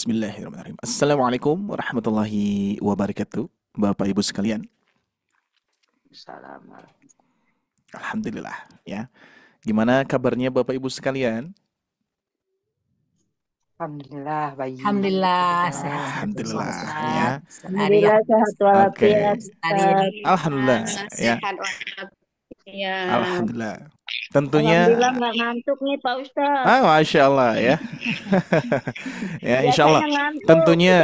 Bismillahirrahmanirrahim. Assalamualaikum warahmatullahi wabarakatuh. Bapak Ibu sekalian, Salam. alhamdulillah ya. Gimana kabarnya Bapak Ibu sekalian? Alhamdulillah baik. Alhamdulillah Alhamdulillah. sehat-sehat semua Alhamdulillah Ustaz. ya. Hari Alhamdulillah yang sehat Oke. walafiat hari yang Ustaz. Alhamdulillah ya. Sehat walafiat. Alhamdulillah. Tentunya Alhamdulillah nggak ngantuk nih Pak Ustaz. Masya Allah ya. Ya, insya Allah. Biasanya ngantuk. Tentunya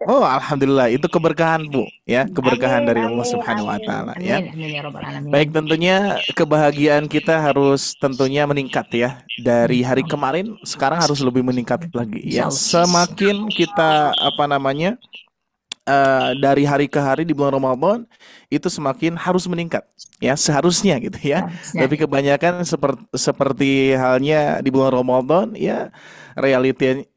alhamdulillah itu keberkahan Bu ya, keberkahan dari Allah Amin, Subhanahu wa amin. taala ya. amin ya robbal alamin. Baik, tentunya kebahagiaan kita harus tentunya meningkat ya. Dari hari kemarin sekarang harus lebih meningkat lagi ya. Semakin kita dari hari ke hari di bulan Ramadan itu semakin harus meningkat ya, seharusnya gitu ya. Tapi kebanyakan seperti halnya di bulan Ramadan ya,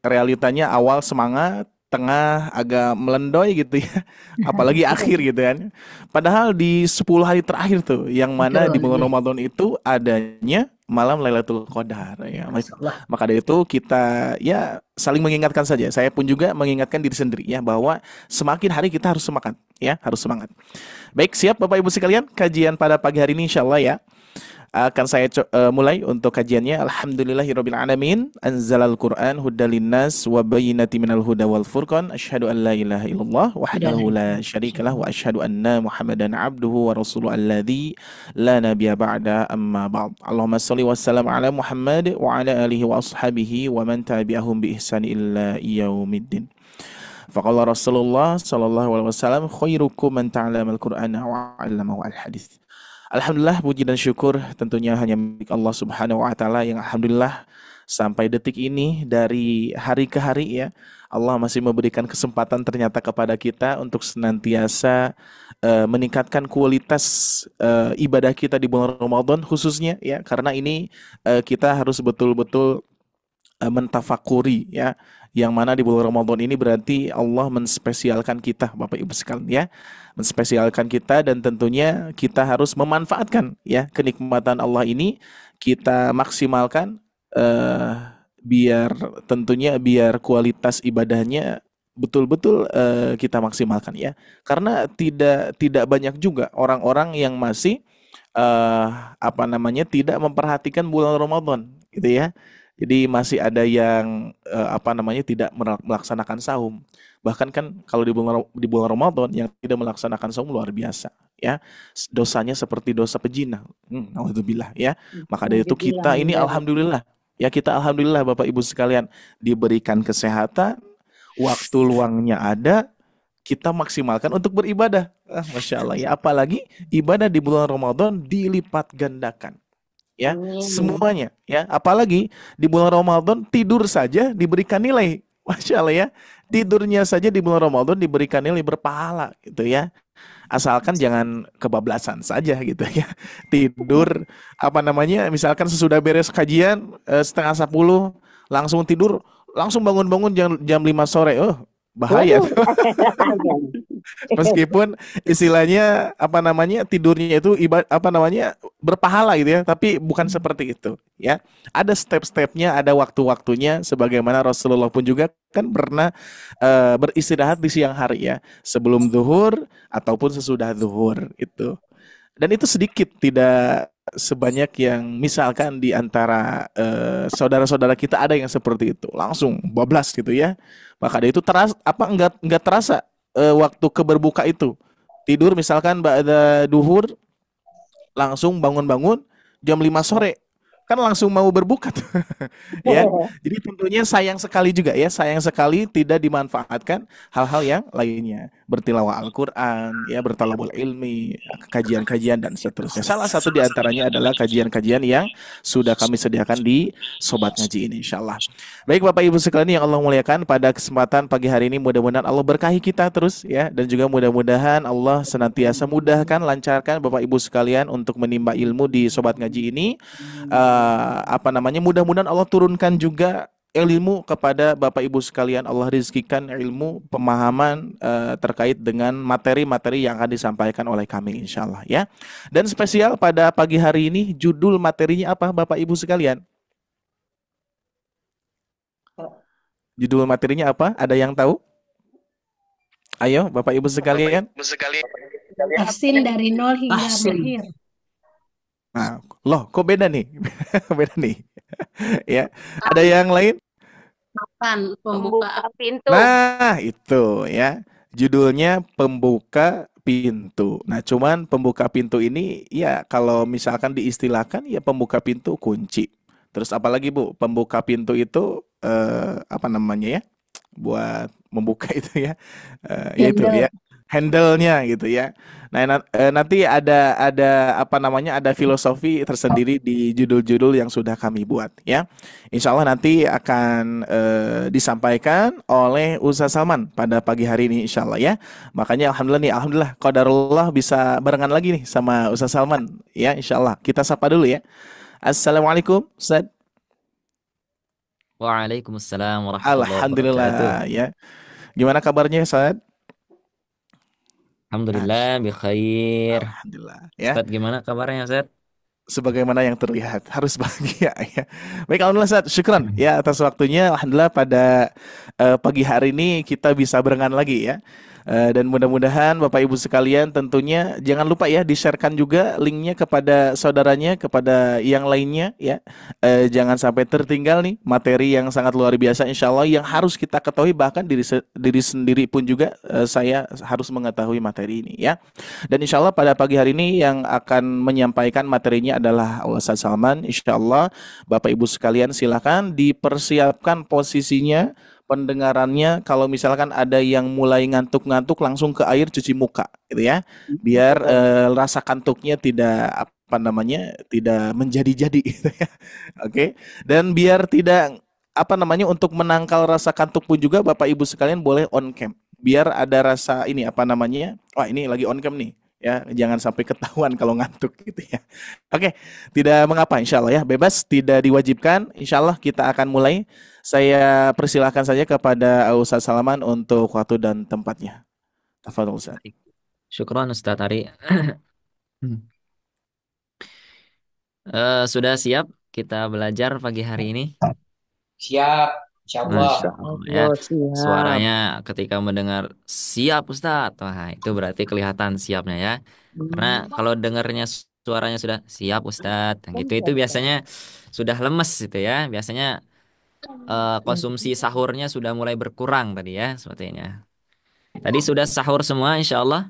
realitanya awal semangat, tengah agak melendoy gitu ya, apalagi akhir gitu kan. Padahal di 10 hari terakhir tuh yang mana di bulan Ramadan itu adanya malam Lailatul Qadar ya. Maka dari itu kita ya saling mengingatkan saja. Saya pun juga mengingatkan diri sendiri ya, bahwa semakin hari kita harus semangat ya, harus semangat. Baik, siap Bapak Ibu sekalian, kajian pada pagi hari ini insyaallah ya. Akan saya mulai untuk kajiannya. Alhamdulillahirabbil alamin, anzalal Qur'an hudal linnas wa bayyinatin minal huda wal furqan, asyhadu an la ilaha illallah wahdahu la syarikalah wa asyhadu anna Muhammadan abduhu wa rasuluhu alladzi la nabiyya ba'da, amma ba'd. Allahumma shalli wa sallim ala Muhammad wa ala alihi wa ashabihi wa man tabi'ahum bi ihsan illa yaumiddin. Faqala Rasulullah sallallahu alaihi wasallam, khairukum man ta'allama al-Qur'ana wa 'allamahu al-hadits. Alhamdulillah, puji dan syukur tentunya hanya milik Allah Subhanahu wa taala, yang alhamdulillah sampai detik ini dari hari ke hari ya, Allah masih memberikan kesempatan ternyata kepada kita untuk senantiasa meningkatkan kualitas ibadah kita di bulan Ramadan khususnya ya, karena ini kita harus betul-betul mentafakuri ya, yang mana di bulan Ramadan ini berarti Allah menspesialkan kita Bapak Ibu sekalian ya, menspesialkan kita, dan tentunya kita harus memanfaatkan ya kenikmatan Allah ini, kita maksimalkan biar kualitas ibadahnya betul-betul kita maksimalkan ya, karena tidak banyak juga orang-orang yang masih tidak memperhatikan bulan Ramadan gitu ya. Jadi masih ada yang tidak melaksanakan saum. Bahkan kan kalau di bulan Ramadan yang tidak melaksanakan saum luar biasa ya. Dosanya seperti dosa pezina. Alhamdulillah ya. Maka dari itu kita ini alhamdulillah ya, kita alhamdulillah Bapak Ibu sekalian diberikan kesehatan, waktu luangnya ada, kita maksimalkan untuk beribadah. Masya Allah ya, apalagi ibadah di bulan Ramadan dilipat gandakan. Ya, semuanya ya, apalagi di bulan Ramadan tidur saja diberikan nilai, Masya Allah ya, tidurnya saja di bulan Ramadan diberikan nilai berpahala gitu ya, asalkan jangan kebablasan saja gitu ya, tidur misalkan sesudah beres kajian 9:30 langsung tidur, langsung bangun-bangun jam 5 sore, bahaya. Meskipun istilahnya tidurnya itu berpahala gitu ya, tapi bukan seperti itu ya. Ada step-stepnya, ada waktu-waktunya, sebagaimana Rasulullah pun juga kan pernah beristirahat di siang hari ya, sebelum zuhur ataupun sesudah zuhur itu. Dan itu sedikit, tidak sebanyak yang misalkan di antara saudara-saudara kita ada yang seperti itu, langsung bablas gitu ya. Maka dari itu enggak terasa waktu keberbuka itu. Tidur misalkan ba'da duhur, langsung bangun-bangun jam 5 sore. Kan langsung mau berbuka tuh. Ya. Jadi tentunya sayang sekali juga ya, sayang sekali tidak dimanfaatkan hal-hal yang lainnya. Bertilawah Al-Qur'an, ya, bertalabul ilmi, kajian-kajian dan seterusnya. Salah satu di antaranya adalah kajian-kajian yang sudah kami sediakan di Sobat Ngaji ini insyaallah. Baik Bapak Ibu sekalian yang Allah muliakan, pada kesempatan pagi hari ini mudah-mudahan Allah berkahi kita terus ya, dan juga mudah-mudahan Allah senantiasa mudahkan, lancarkan Bapak Ibu sekalian untuk menimba ilmu di Sobat Ngaji ini. Mudah-mudahan Allah turunkan juga ilmu kepada Bapak Ibu sekalian, Allah rizkikan ilmu pemahaman terkait dengan materi-materi yang akan disampaikan oleh kami insyaallah ya. Dan spesial pada pagi hari ini, judul materinya apa Bapak Ibu sekalian? Judul materinya apa? Ada yang tahu? Ayo, Bapak Ibu sekalian. Tahsin dari nol hingga Tahsin. mahir. Nah, loh, kok beda nih? Beda nih. Ya, ada yang lain? Makan, Pembuka pembuka. pintu. Nah, itu ya. Judulnya Pembuka Pintu. Nah, cuman pembuka pintu ini ya kalau misalkan diistilahkan ya pembuka pintu kunci. Terus apalagi Bu, pembuka pintu itu apa namanya ya? Buat membuka itu ya. Ya itu Handle. ya. Handle-nya gitu ya. Nah, nanti ada apa namanya? Ada filosofi tersendiri di judul-judul yang sudah kami buat ya. Insya Allah nanti akan disampaikan oleh Ustaz Salman pada pagi hari ini insya Allah ya. Makanya alhamdulillah qadarullah bisa barengan lagi nih sama Ustaz Salman ya insya Allah. Kita sapa dulu ya. Assalamualaikum Ustaz. Waalaikumsalam warahmatullahi wabarakatuh. Alhamdulillah ya. Gimana kabarnya Ustaz? Alhamdulillah, bi khair. Alhamdulillah ya. Ustaz, gimana kabarnya, Ustaz? Sebagaimana yang terlihat harus bahagia ya. Baik, alhamdulillah Ustaz, syukran ya atas waktunya. Alhamdulillah pada pagi hari ini kita bisa barengan lagi ya. Dan mudah-mudahan Bapak Ibu sekalian tentunya jangan lupa ya di-sharekan juga linknya kepada saudaranya, kepada yang lainnya ya. Jangan sampai tertinggal nih materi yang sangat luar biasa insya Allah yang harus kita ketahui, bahkan diri sendiri pun juga saya harus mengetahui materi ini ya. Dan insya Allah pada pagi hari ini yang akan menyampaikan materinya adalah Ustaz Salman. Insya Allah Bapak Ibu sekalian silakan dipersiapkan posisinya, pendengarannya. Kalau misalkan ada yang mulai ngantuk-ngantuk langsung ke air cuci muka gitu ya. Biar rasa kantuknya tidak apa namanya tidak menjadi-jadi gitu ya. Oke. Dan biar tidak apa namanya untuk menangkal rasa kantuk pun juga Bapak Ibu sekalian boleh on cam. Biar ada rasa ini apa namanya? Wah, ini lagi on cam nih ya, jangan sampai ketahuan kalau ngantuk gitu ya. Oke, tidak mengapa insya Allah ya, bebas, tidak diwajibkan. Insya Allah kita akan mulai. Saya persilahkan saja kepada Ustaz Salaman untuk waktu dan tempatnya. Tafadhol Ustaz. Syukron Ustaz Ari. Sudah siap kita belajar pagi hari ini? Siap, insya Allah. Masya Allah ya. Suaranya ketika mendengar siap Ustaz, wah itu berarti kelihatan siapnya ya. Karena kalau dengarnya suaranya sudah siap Ustaz, gitu itu biasanya sudah lemes gitu ya. Biasanya konsumsi sahurnya sudah mulai berkurang tadi ya, sepertinya. Tadi sudah sahur semua insya Allah.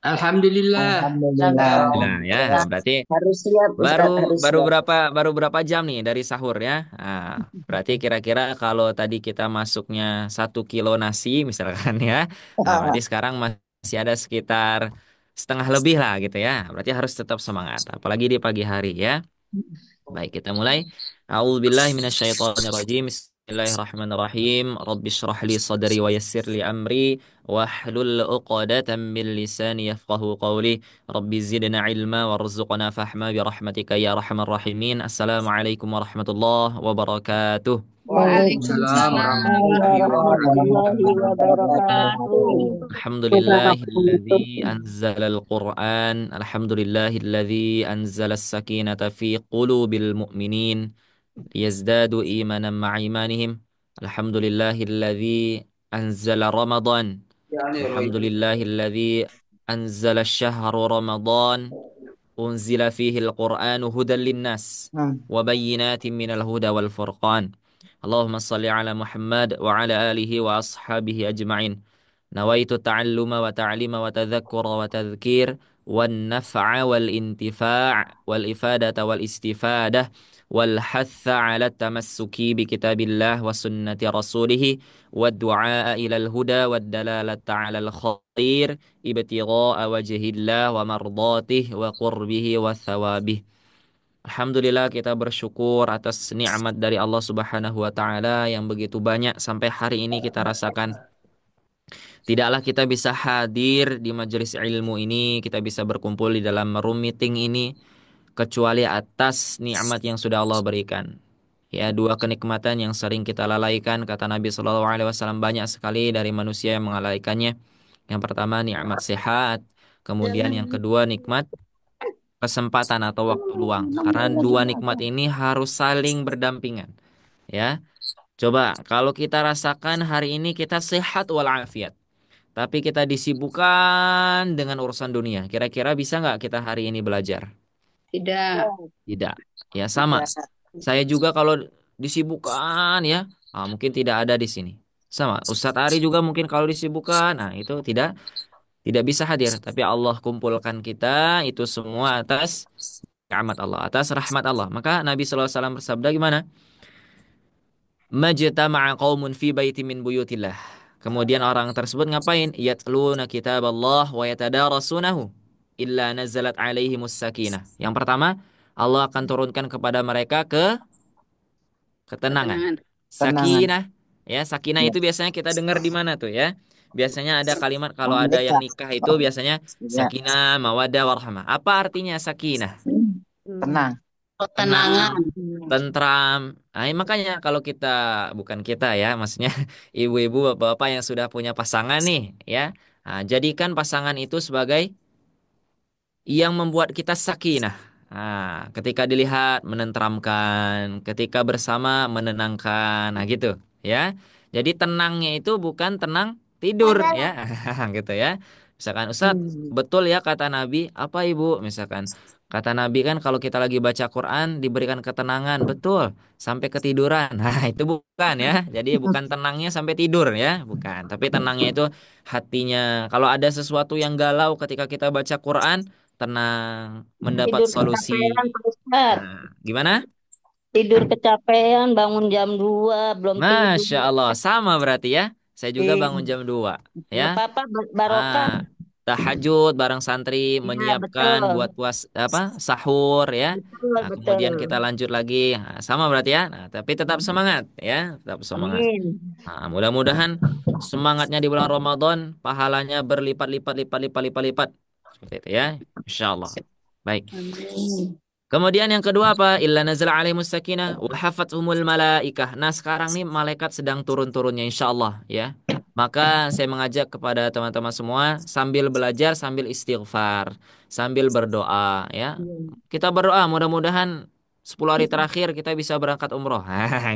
Alhamdulillah. Nah ya, berarti Harus siap Ustaz, harus siap. baru berapa jam nih dari sahur ya? Nah, berarti kira-kira kalau tadi kita masuknya 1 kilo nasi misalkan ya, nah berarti sekarang masih ada sekitar setengah lebih lah gitu ya. Berarti harus tetap semangat, apalagi di pagi hari ya. Baik, kita mulai. A'udzubillahi minasyaitonirrajim. Bismillahirrahmanirrahim. Rabbi shrah li sadri wa yassir li amri wahlul 'uqdatam min lisani yafqahu qawli. Rabbi zidna ilma warzuqna fahma bi rahmatika ya arhamar rahimin. Assalamualaikum warahmatullahi wabarakatuh. Waalaikumsalam Warahmatullahi wabarakatuh. Alhamdulillahilladzi anzalal Qur'an. Alhamdulillahilladzi anzalas sakinata fi qulubil mu'minin liyazdadu imanan ma'a imanihim. Alhamdulillahilladzi anzala Ramadan. Alhamdulillahilladzi anzala syahru Ramadan. Unzila fihi al-Qur'anu hudan linnas wa bayyinatin minal huda wal furqan. Allahumma salli ala Muhammad wa ala alihi wa ashabihi ajma'in. نويت التعلم وتعليم وتذكر وتذكير والنفع والانتفاع والإفادة والاستفادة والحث على التمسك بكتاب الله وسنة رسوله والدعاء إلى الهدى والدلالة على الخير ابتغاء وجه الله ومرضاته وقربه وثوابه. Alhamdulillah kita bersyukur atas nikmat dari Allah Subhanahu wa taala yang begitu banyak sampai hari ini kita rasakan. Tidaklah kita bisa hadir di majelis ilmu ini, kita bisa berkumpul di dalam room meeting ini, kecuali atas nikmat yang sudah Allah berikan. Ya, dua kenikmatan yang sering kita lalaikan, kata Nabi SAW, banyak sekali dari manusia yang mengalaikannya. Yang pertama nikmat sehat, kemudian yang kedua nikmat kesempatan atau waktu luang. Karena dua nikmat ini harus saling berdampingan. Ya, Coba kalau kita rasakan hari ini kita sehat walafiat, tapi kita disibukkan dengan urusan dunia. Kira-kira bisa nggak kita hari ini belajar? Tidak. Tidak. Ya sama. Saya juga kalau disibukkan ya, mungkin tidak ada di sini. Sama. Ustadz Ari juga mungkin kalau disibukkan, nah itu tidak bisa hadir. Tapi Allah kumpulkan kita itu semua atas rahmat Allah, atas rahmat Allah. Maka Nabi SAW bersabda gimana? Majtama'a qaumun fi baiti min buyutillah. Kemudian orang tersebut ngapain? Yatluna kitaballah wa yatadarasunahu illa nazalat alaihimus sakinah. Yang pertama, Allah akan turunkan kepada mereka ketenangan. Ketenangan. Sakinah. Ya, sakinah itu biasanya kita dengar di mana tuh ya? Biasanya ada kalimat kalau ada yang nikah itu biasanya sakinah, mawaddah, warahmah. Apa artinya sakinah? Tenang. Ketenangan. Tentram. Nah, makanya kalau kita bukan kita ya, maksudnya ibu-ibu, bapak-bapak yang sudah punya pasangan nih, ya, jadikan pasangan itu sebagai yang membuat kita sakinah. Nah, ketika dilihat menenteramkan, ketika bersama menenangkan, nah gitu, ya. Jadi tenangnya itu bukan tenang tidur, ya, gitu ya. Misalkan Ustadz, betul ya kata Nabi, apa Ibu? Misalkan kata Nabi kan kalau kita lagi baca Quran diberikan ketenangan, betul, sampai ketiduran. Nah, itu bukan ya. Jadi bukan tenangnya sampai tidur ya, bukan. Tapi tenangnya itu hatinya. Kalau ada sesuatu yang galau ketika kita baca Quran, tenang, mendapat Tidur solusi. kecapean, Pak Ustadz. Nah, gimana? Tidur kecapean, bangun jam 2 belum tidur. Masya Allah, sama berarti ya. Saya juga Iya. bangun jam 2, ya. Nggak apa-apa, barokah. Tahajud bareng santri Ya, menyiapkan betul. buat apa sahur ya. Betul, Nah, kemudian kita betul. lanjut lagi. Nah, sama berarti ya. Nah, tapi tetap semangat ya, tetap semangat. Amin. Nah, mudah-mudahan semangatnya di bulan Ramadan pahalanya berlipat-lipat lipat-lipat lipat-lipat. Seperti itu ya. Insya Allah. Baik. Amin. Kemudian yang kedua apa? Illa nazala alaihimus sakinah wa hafathumul malaikah. Nah, sekarang nih malaikat sedang turun-turunnya insyaallah ya. Maka saya mengajak kepada teman-teman semua sambil belajar sambil istighfar, sambil berdoa ya. Kita berdoa mudah-mudahan 10 hari terakhir kita bisa berangkat umroh.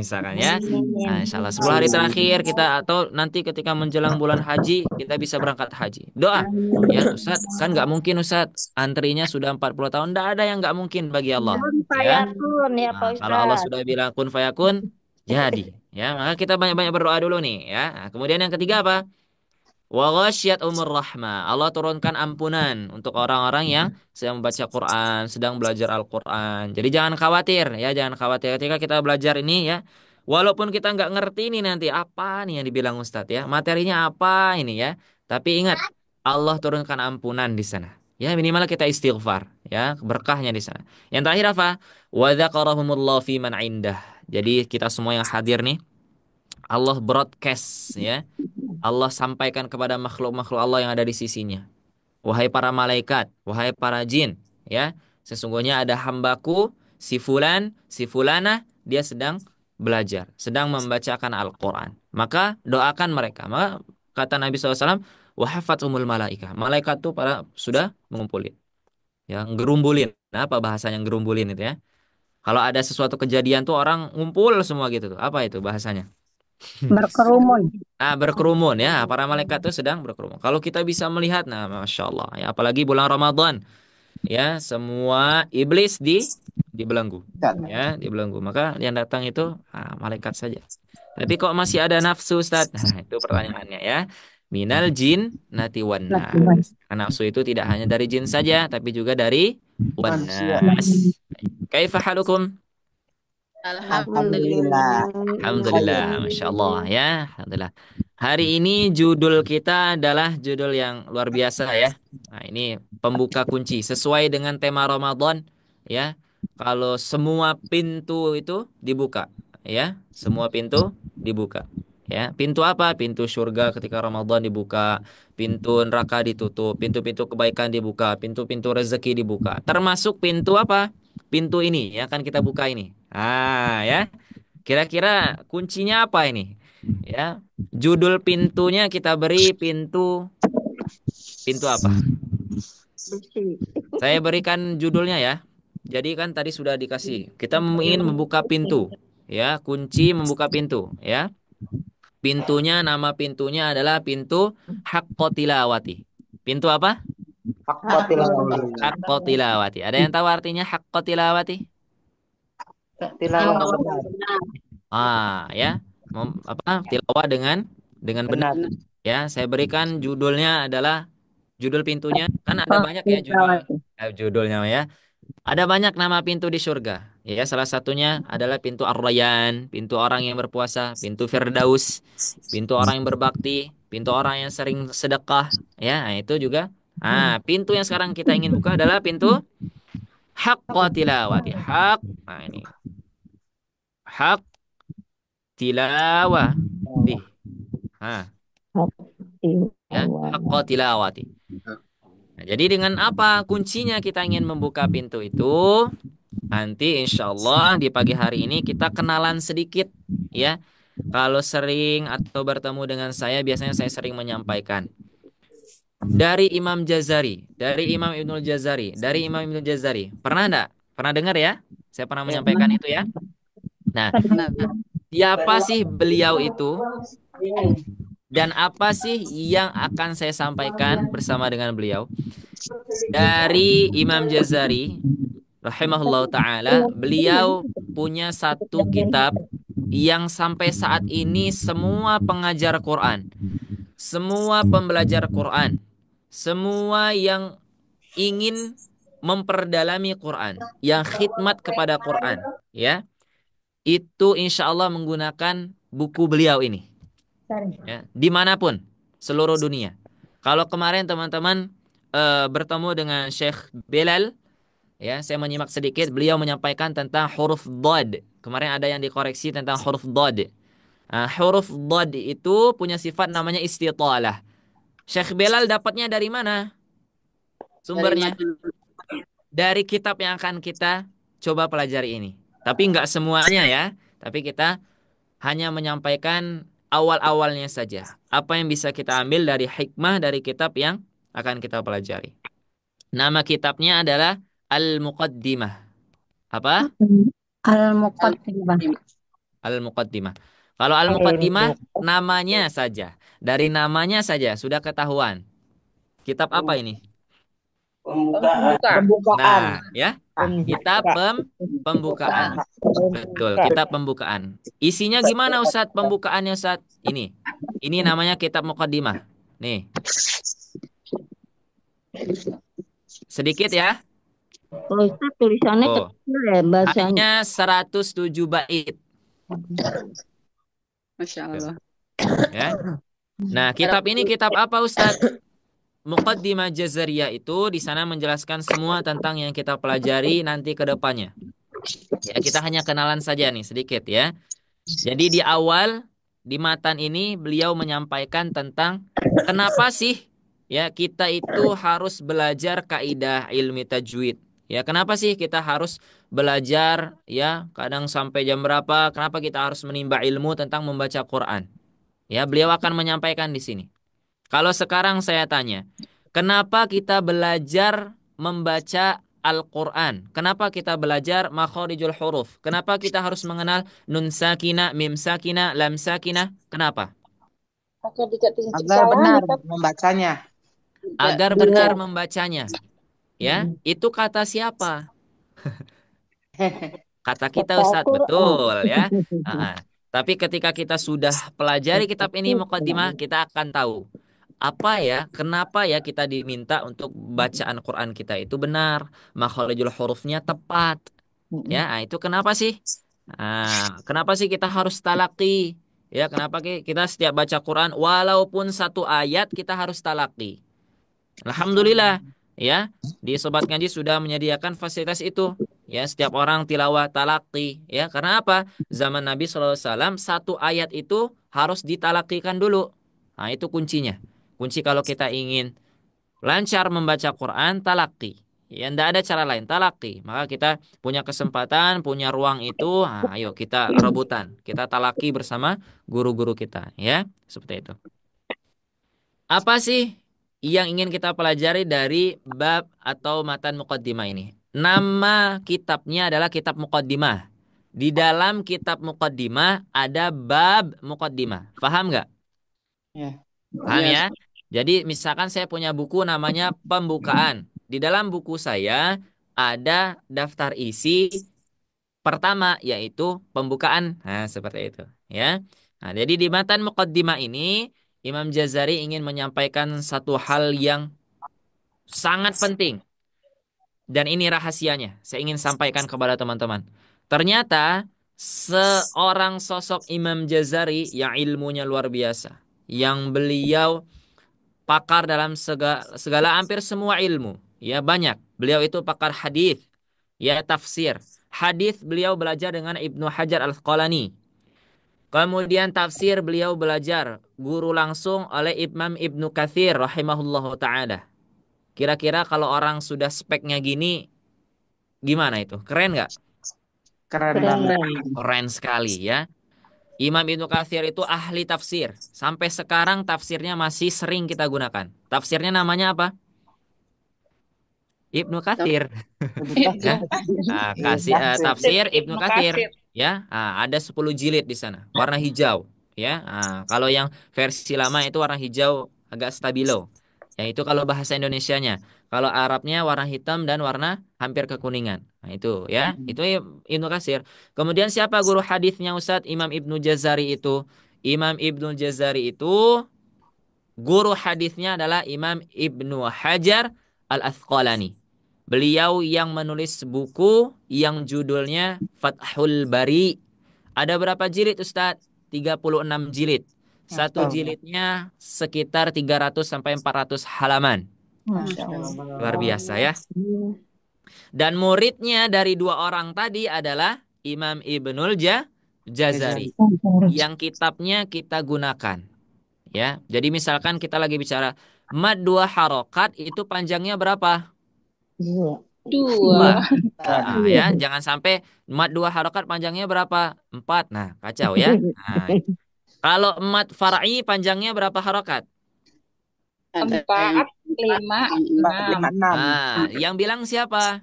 Misalkan ya. Nah, Amin. insya Allah 10 hari terakhir kita atau nanti ketika menjelang bulan haji kita bisa berangkat haji. Doa. Ya, Ustadz, kan nggak mungkin Ustadz. Antrinya sudah 40 tahun. Tidak ada yang nggak mungkin bagi Allah. Kun Ya. fayakun ya Pak Nah, kalau Allah Ustadz. sudah bilang kun fayakun, jadi. Ya, maka kita banyak-banyak berdoa dulu nih. Ya. Nah, kemudian yang ketiga apa? Wa ghasyiyat umur rahmah. Allah turunkan ampunan untuk orang-orang yang sedang membaca Quran, sedang belajar Al-Quran. Jadi jangan khawatir ya, jangan khawatir ketika kita belajar ini ya. Walaupun kita nggak ngerti ini nanti apa nih yang dibilang Ustadz ya, materinya apa ini ya. Tapi ingat, Allah turunkan ampunan di sana. Ya minimal kita istighfar ya, berkahnya di sana. Yang terakhir apa? Wa dzakarahumullahu fi man indah. Jadi kita semua yang hadir nih, Allah broadcast ya. Allah sampaikan kepada makhluk-makhluk Allah yang ada di sisinya. Wahai para malaikat, wahai para jin, ya, sesungguhnya ada hambaku, si fulan, si fulanah, dia sedang belajar, sedang membacakan Al-Quran. Maka doakan mereka. Maka kata Nabi SAW, wahafatumul malaika. Malaikat tuh para sudah mengumpulin, ya, gerumbulin. Nah, apa bahasanya gerumbulin itu ya? Kalau ada sesuatu kejadian tuh orang ngumpul semua gitu tuh. Apa itu bahasanya? Berkerumun. Nah, berkerumun ya, para malaikat itu sedang berkerumun. Kalau kita bisa melihat, nah, masya Allah, ya, apalagi bulan Ramadan, ya, semua iblis dibelenggu, ya, dibelenggu. Maka yang datang itu malaikat saja. Tapi kok masih ada nafsu, Ustaz? Nah, itu pertanyaannya ya. Minal jin nati wan nas. Karena nafsu itu tidak hanya dari jin saja, tapi juga dari wan nas. Kaifa halukum? Alhamdulillah. Alhamdulillah, Masya Allah ya. Alhamdulillah. Hari ini judul kita adalah judul yang luar biasa ya. Nah, ini pembuka kunci sesuai dengan tema Ramadan ya. Kalau semua pintu itu dibuka ya, semua pintu dibuka. Ya, pintu apa? Pintu surga ketika Ramadan dibuka, pintu neraka ditutup, pintu-pintu kebaikan dibuka, pintu-pintu rezeki dibuka. Termasuk pintu apa? Pintu ini ya kan kita buka ini. Ya. Kira-kira kuncinya apa ini? Ya, judul pintunya kita beri pintu apa? Saya berikan judulnya ya. Jadi kan tadi sudah dikasih. Kita ingin membuka pintu, ya, kunci membuka pintu, ya. Pintunya, nama pintunya adalah pintu Haqqotilawati. Pintu apa? Haqqotilawati. Ada yang tahu artinya Haqqotilawati? Tilawah Ya, apa? Tilawah dengan benar. Ya, saya berikan judulnya adalah judul pintunya. Kan ada banyak ya judulnya ya. Ada banyak nama pintu di surga. Ya, salah satunya adalah pintu Ar-Rayyan, pintu orang yang berpuasa, pintu Firdaus, pintu orang yang berbakti, pintu orang yang sering sedekah. Ya, nah, itu juga. Pintu yang sekarang kita ingin buka adalah pintu Haqqa tilawati. Hak. Nah, ini. Hak tilawati. Nah, ya, haqqa tilawati. Nah, jadi dengan apa kuncinya kita ingin membuka pintu itu? Nanti insya Allah di pagi hari ini kita kenalan sedikit ya. Kalau sering atau bertemu dengan saya biasanya saya sering menyampaikan dari Imam Jazari, dari Imam Ibnul Jazari, dari Imam Ibnul Jazari. Pernah enggak? Pernah dengar ya? Saya pernah menyampaikan itu ya. Nah, siapa sih beliau itu dan apa sih yang akan saya sampaikan bersama dengan beliau? Dari Imam Jazari rahimahullah ta'ala, beliau punya satu kitab yang sampai saat ini semua pengajar Quran, semua pembelajar Quran, semua yang ingin memperdalami Quran, yang khidmat kepada Quran, ya, itu insya Allah menggunakan buku beliau ini, ya, dimanapun seluruh dunia. Kalau kemarin teman-teman bertemu dengan Syekh Belal, ya, saya menyimak sedikit. Beliau menyampaikan tentang huruf dhad. Kemarin ada yang dikoreksi tentang huruf dhad. Huruf dhad itu punya sifat namanya istitalah. Syekh Belal dapatnya dari mana? Sumbernya dari kitab yang akan kita coba pelajari ini. Tapi nggak semuanya ya. Tapi kita hanya menyampaikan awal-awalnya saja. Apa yang bisa kita ambil dari hikmah dari kitab yang akan kita pelajari. Nama kitabnya adalah Al-Muqaddimah. Apa? Al-Muqaddimah. Al-Muqaddimah. Kalau Al-Muqaddimah namanya saja. Dari namanya saja sudah ketahuan. Kitab apa ini? Nah, ya. Kitab pembukaan. Betul, kitab pembukaan. Isinya gimana Ustadz pembukaannya Ustadz? Ini namanya kitab Muqaddimah. Nih. Sedikit ya. Kalau Ustaz tulisannya Oh. kecil ya bahasanya. Hanya 107 bait. Masya Allah. Ya. Nah, kitab ini kitab apa Ustadz? Muqaddimah Jazariyah itu di sana menjelaskan semua tentang yang kita pelajari nanti ke depannya. Ya, kita hanya kenalan saja nih sedikit ya. Jadi di awal di matan ini beliau menyampaikan tentang kenapa sih ya kita itu harus belajar kaidah ilmi tajwid. Ya, kenapa sih kita harus belajar ya kadang sampai jam berapa? Kenapa kita harus menimba ilmu tentang membaca Quran? Ya, beliau akan menyampaikan di sini. Kalau sekarang saya tanya, kenapa kita belajar membaca Al-Quran? Kenapa kita belajar makharijul huruf? Kenapa kita harus mengenal nun sakinah, mim sakinah, lam sakinah? Kenapa? Agar benar membacanya. Agar benar membacanya. Ya, itu kata siapa? Kata kita Ustadz, betul ya. Tapi ketika kita sudah pelajari kitab ini Muqaddimah, kita akan tahu apa ya, kenapa ya kita diminta untuk bacaan Quran kita itu benar, makharijul hurufnya tepat. Ya, itu kenapa sih? Kenapa sih kita harus talaki? Ya, kenapa kita setiap baca Quran walaupun satu ayat kita harus talaki? Alhamdulillah, ya, di Sobat Ngaji sudah menyediakan fasilitas itu. Ya, setiap orang tilawah talaki. Ya, karena apa? Zaman Nabi SAW satu ayat itu harus ditalakikan dulu. Nah, itu kuncinya. Kunci kalau kita ingin lancar membaca Quran, talaki. Ya, tidak ada cara lain, talaki. Maka kita punya kesempatan, punya ruang itu, ayo kita rebutan. Kita talaki bersama guru-guru kita. Ya, seperti itu. Apa sih yang ingin kita pelajari dari bab atau matan muqaddimah ini? Nama kitabnya adalah kitab muqaddimah. Di dalam kitab muqaddimah ada bab muqaddimah. Paham nggak? Ya. Paham ya? Jadi misalkan saya punya buku namanya pembukaan. Di dalam buku saya ada daftar isi pertama yaitu pembukaan. Nah, seperti itu, ya. Nah, jadi di matan muqaddimah ini Imam Jazari ingin menyampaikan satu hal yang sangat penting. Dan ini rahasianya. Saya ingin sampaikan kepada teman-teman. Ternyata seorang sosok Imam Jazari yang ilmunya luar biasa. Yang beliau pakar dalam segala hampir semua ilmu. Ya banyak. Beliau itu pakar hadis, ya tafsir. Hadis beliau belajar dengan Ibnu Hajar Al-Asqalani. Kemudian tafsir beliau belajar guru langsung oleh Imam Ibnu Katsir rahimahullahu taala. Kira-kira kalau orang sudah speknya gini, gimana itu? Keren nggak? Keren banget. Keren sekali ya. Imam Ibnu Katsir itu ahli tafsir. Sampai sekarang tafsirnya masih sering kita gunakan. Tafsirnya namanya apa? Ibnu Katsir. Ya. Tafsir Ibnu Katsir. Ya, ada 10 jilid di sana. Warna hijau. Ya, kalau yang versi lama itu warna hijau agak stabilo. Ya, itu kalau bahasa Indonesianya. Kalau Arabnya warna hitam dan warna hampir kekuningan. Nah, itu ya. Itu Ibnu Katsir. Kemudian siapa guru hadisnya Ustadz? Imam Ibnu Jazari itu. Imam Ibnu Jazari itu guru hadisnya adalah Imam Ibnu Hajar Al-Asqalani. Beliau yang menulis buku yang judulnya Fathul Bari. Ada berapa jilid Ustadz? 36 jilid. Satu jilidnya sekitar 300 sampai 400 halaman. Luar biasa ya. Dan muridnya dari dua orang tadi adalah Imam Ibnul Jazari. Yang kitabnya kita gunakan. Ya, jadi misalkan kita lagi bicara mad 2 harokat itu panjangnya berapa? 2. Ya, jangan sampai mad 2 harokat panjangnya berapa? 4. Nah, kacau ya. Nah, kalau mad far'i panjangnya berapa harokat? 4, 5, 6. Nah, yang bilang siapa?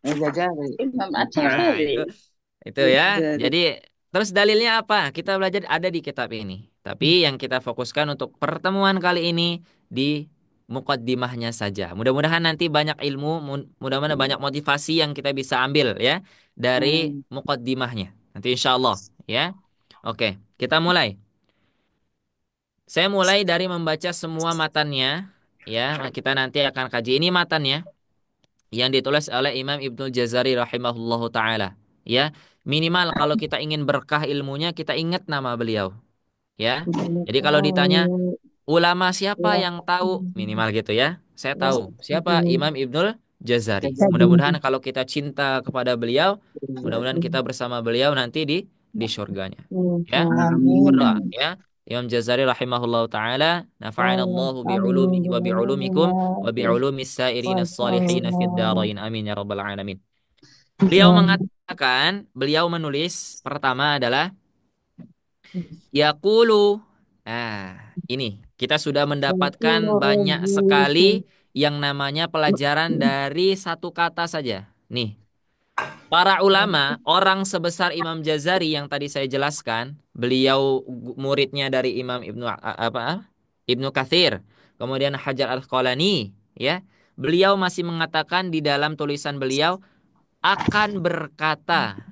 Imam Nah, At-Tabari. itu ya. Jadi terus dalilnya apa? Kita belajar ada di kitab ini. Tapi yang kita fokuskan untuk pertemuan kali ini di muqaddimahnya saja. Mudah-mudahan nanti banyak ilmu, mudah-mudahan banyak motivasi yang kita bisa ambil ya dari muqaddimahnya. Nanti insya Allah ya. Oke, kita mulai. Saya mulai dari membaca semua matannya ya. Kita nanti akan kaji ini matannya yang ditulis oleh Imam Ibnu Jazari rahimahullahu taala. Ya, minimal kalau kita ingin berkah ilmunya kita ingat nama beliau. Ya. Jadi kalau ditanya ulama siapa yang tahu minimal gitu ya. Saya tahu siapa Imam Ibnul Jazari. Mudah-mudahan kalau kita cinta kepada beliau, mudah-mudahan kita bersama beliau nanti di surganya. Ya. Berdoa ya. Imam Jazari rahimahullahu taala, nafa'anallahu bi'ulumihi wa bi'ulumikum wa bi'ulumis sairina salihin fid dharain. Amin ya rabbal alamin. Beliau mengatakan, beliau menulis pertama adalah yaqulu. Nah, ini kita sudah mendapatkan banyak sekali yang namanya pelajaran dari satu kata saja. Nih, para ulama, orang sebesar Imam Jazari yang tadi saya jelaskan, beliau muridnya dari Imam Ibnu Katsir, kemudian Hajar Al-Asqalani, ya. Beliau masih mengatakan di dalam tulisan beliau akan berkata.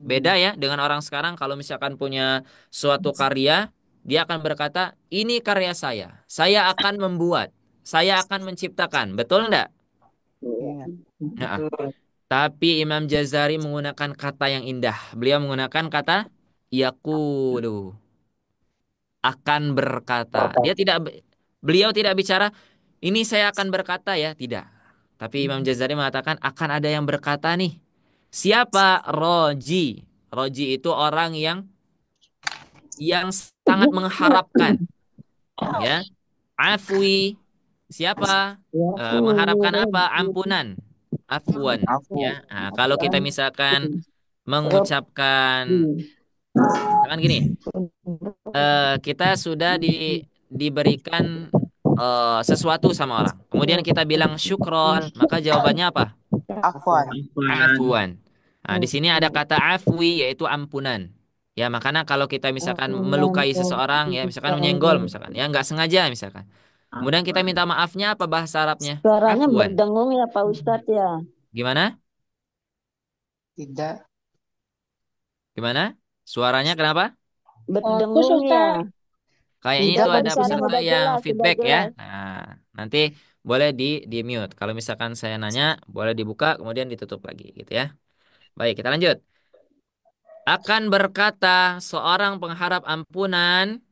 Beda ya dengan orang sekarang kalau misalkan punya suatu karya, dia akan berkata, "Ini karya saya. Saya akan membuat, saya akan menciptakan." Betul enggak? Nah, tapi Imam Jazari menggunakan kata yang indah. Beliau menggunakan kata yaqulu, akan berkata. Beliau tidak bicara ini saya akan berkata ya, tidak. Tapi Imam Jazari mengatakan akan ada yang berkata nih. Siapa? Roji. Roji itu orang yang sangat mengharapkan. Ya. Afwi. Siapa? Mengharapkan apa? Ampunan. Afwan. Ya. Nah, kalau kita misalkan mengucapkan misalkan gini, kita sudah diberikan sesuatu sama orang. Kemudian kita bilang syukron, maka jawabannya apa? Afwan. Afwan. Nah, di sini ada kata afwi yaitu ampunan. Ya, makanya kalau kita misalkan melukai seseorang ya, misalkan menyenggol misalkan, ya nggak sengaja misalkan. Kemudian kita minta maafnya apa bahasa Arabnya? Suaranya Afwan. berdengung ya Pak Ustadz ya. Gimana? Tidak. Gimana? Suaranya kenapa? Fokus Berdengung ya. Ustaz. Kayaknya Tidak, itu Coba ada Ustaz. sekarang peserta udah yang jelas, udah feedback ya. jelas. Nah, nanti boleh di mute. Kalau misalkan saya nanya, boleh dibuka kemudian ditutup lagi gitu ya. Baik, kita lanjut. Akan berkata seorang pengharap ampunan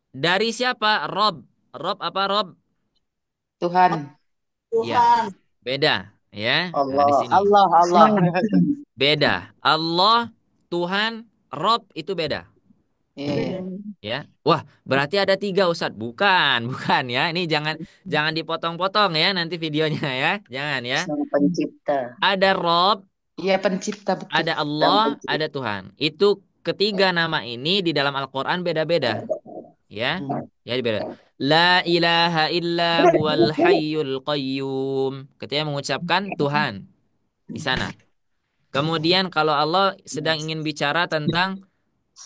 dari siapa? Rob. Rob apa Rob? Tuhan. Ya, beda ya. Nah, di Allah. sini Allah. beda. Allah, Tuhan, Rob itu beda. Iya. Ya, wah berarti ada 3 Ustadz. Bukan, bukan ya. Ini jangan dipotong-potong ya nanti videonya ya. Jangan ya. Sang pencipta. Ada Rob, Iya, pencipta betul. ada Sang Allah, pencipta. ada Tuhan. Itu ketiga nama ini di dalam Al-Quran beda-beda. Ya, ya beda. La ilaha illa huwal hayyul qayyum. Ketika mengucapkan Tuhan di sana. Kemudian kalau Allah sedang ingin bicara tentang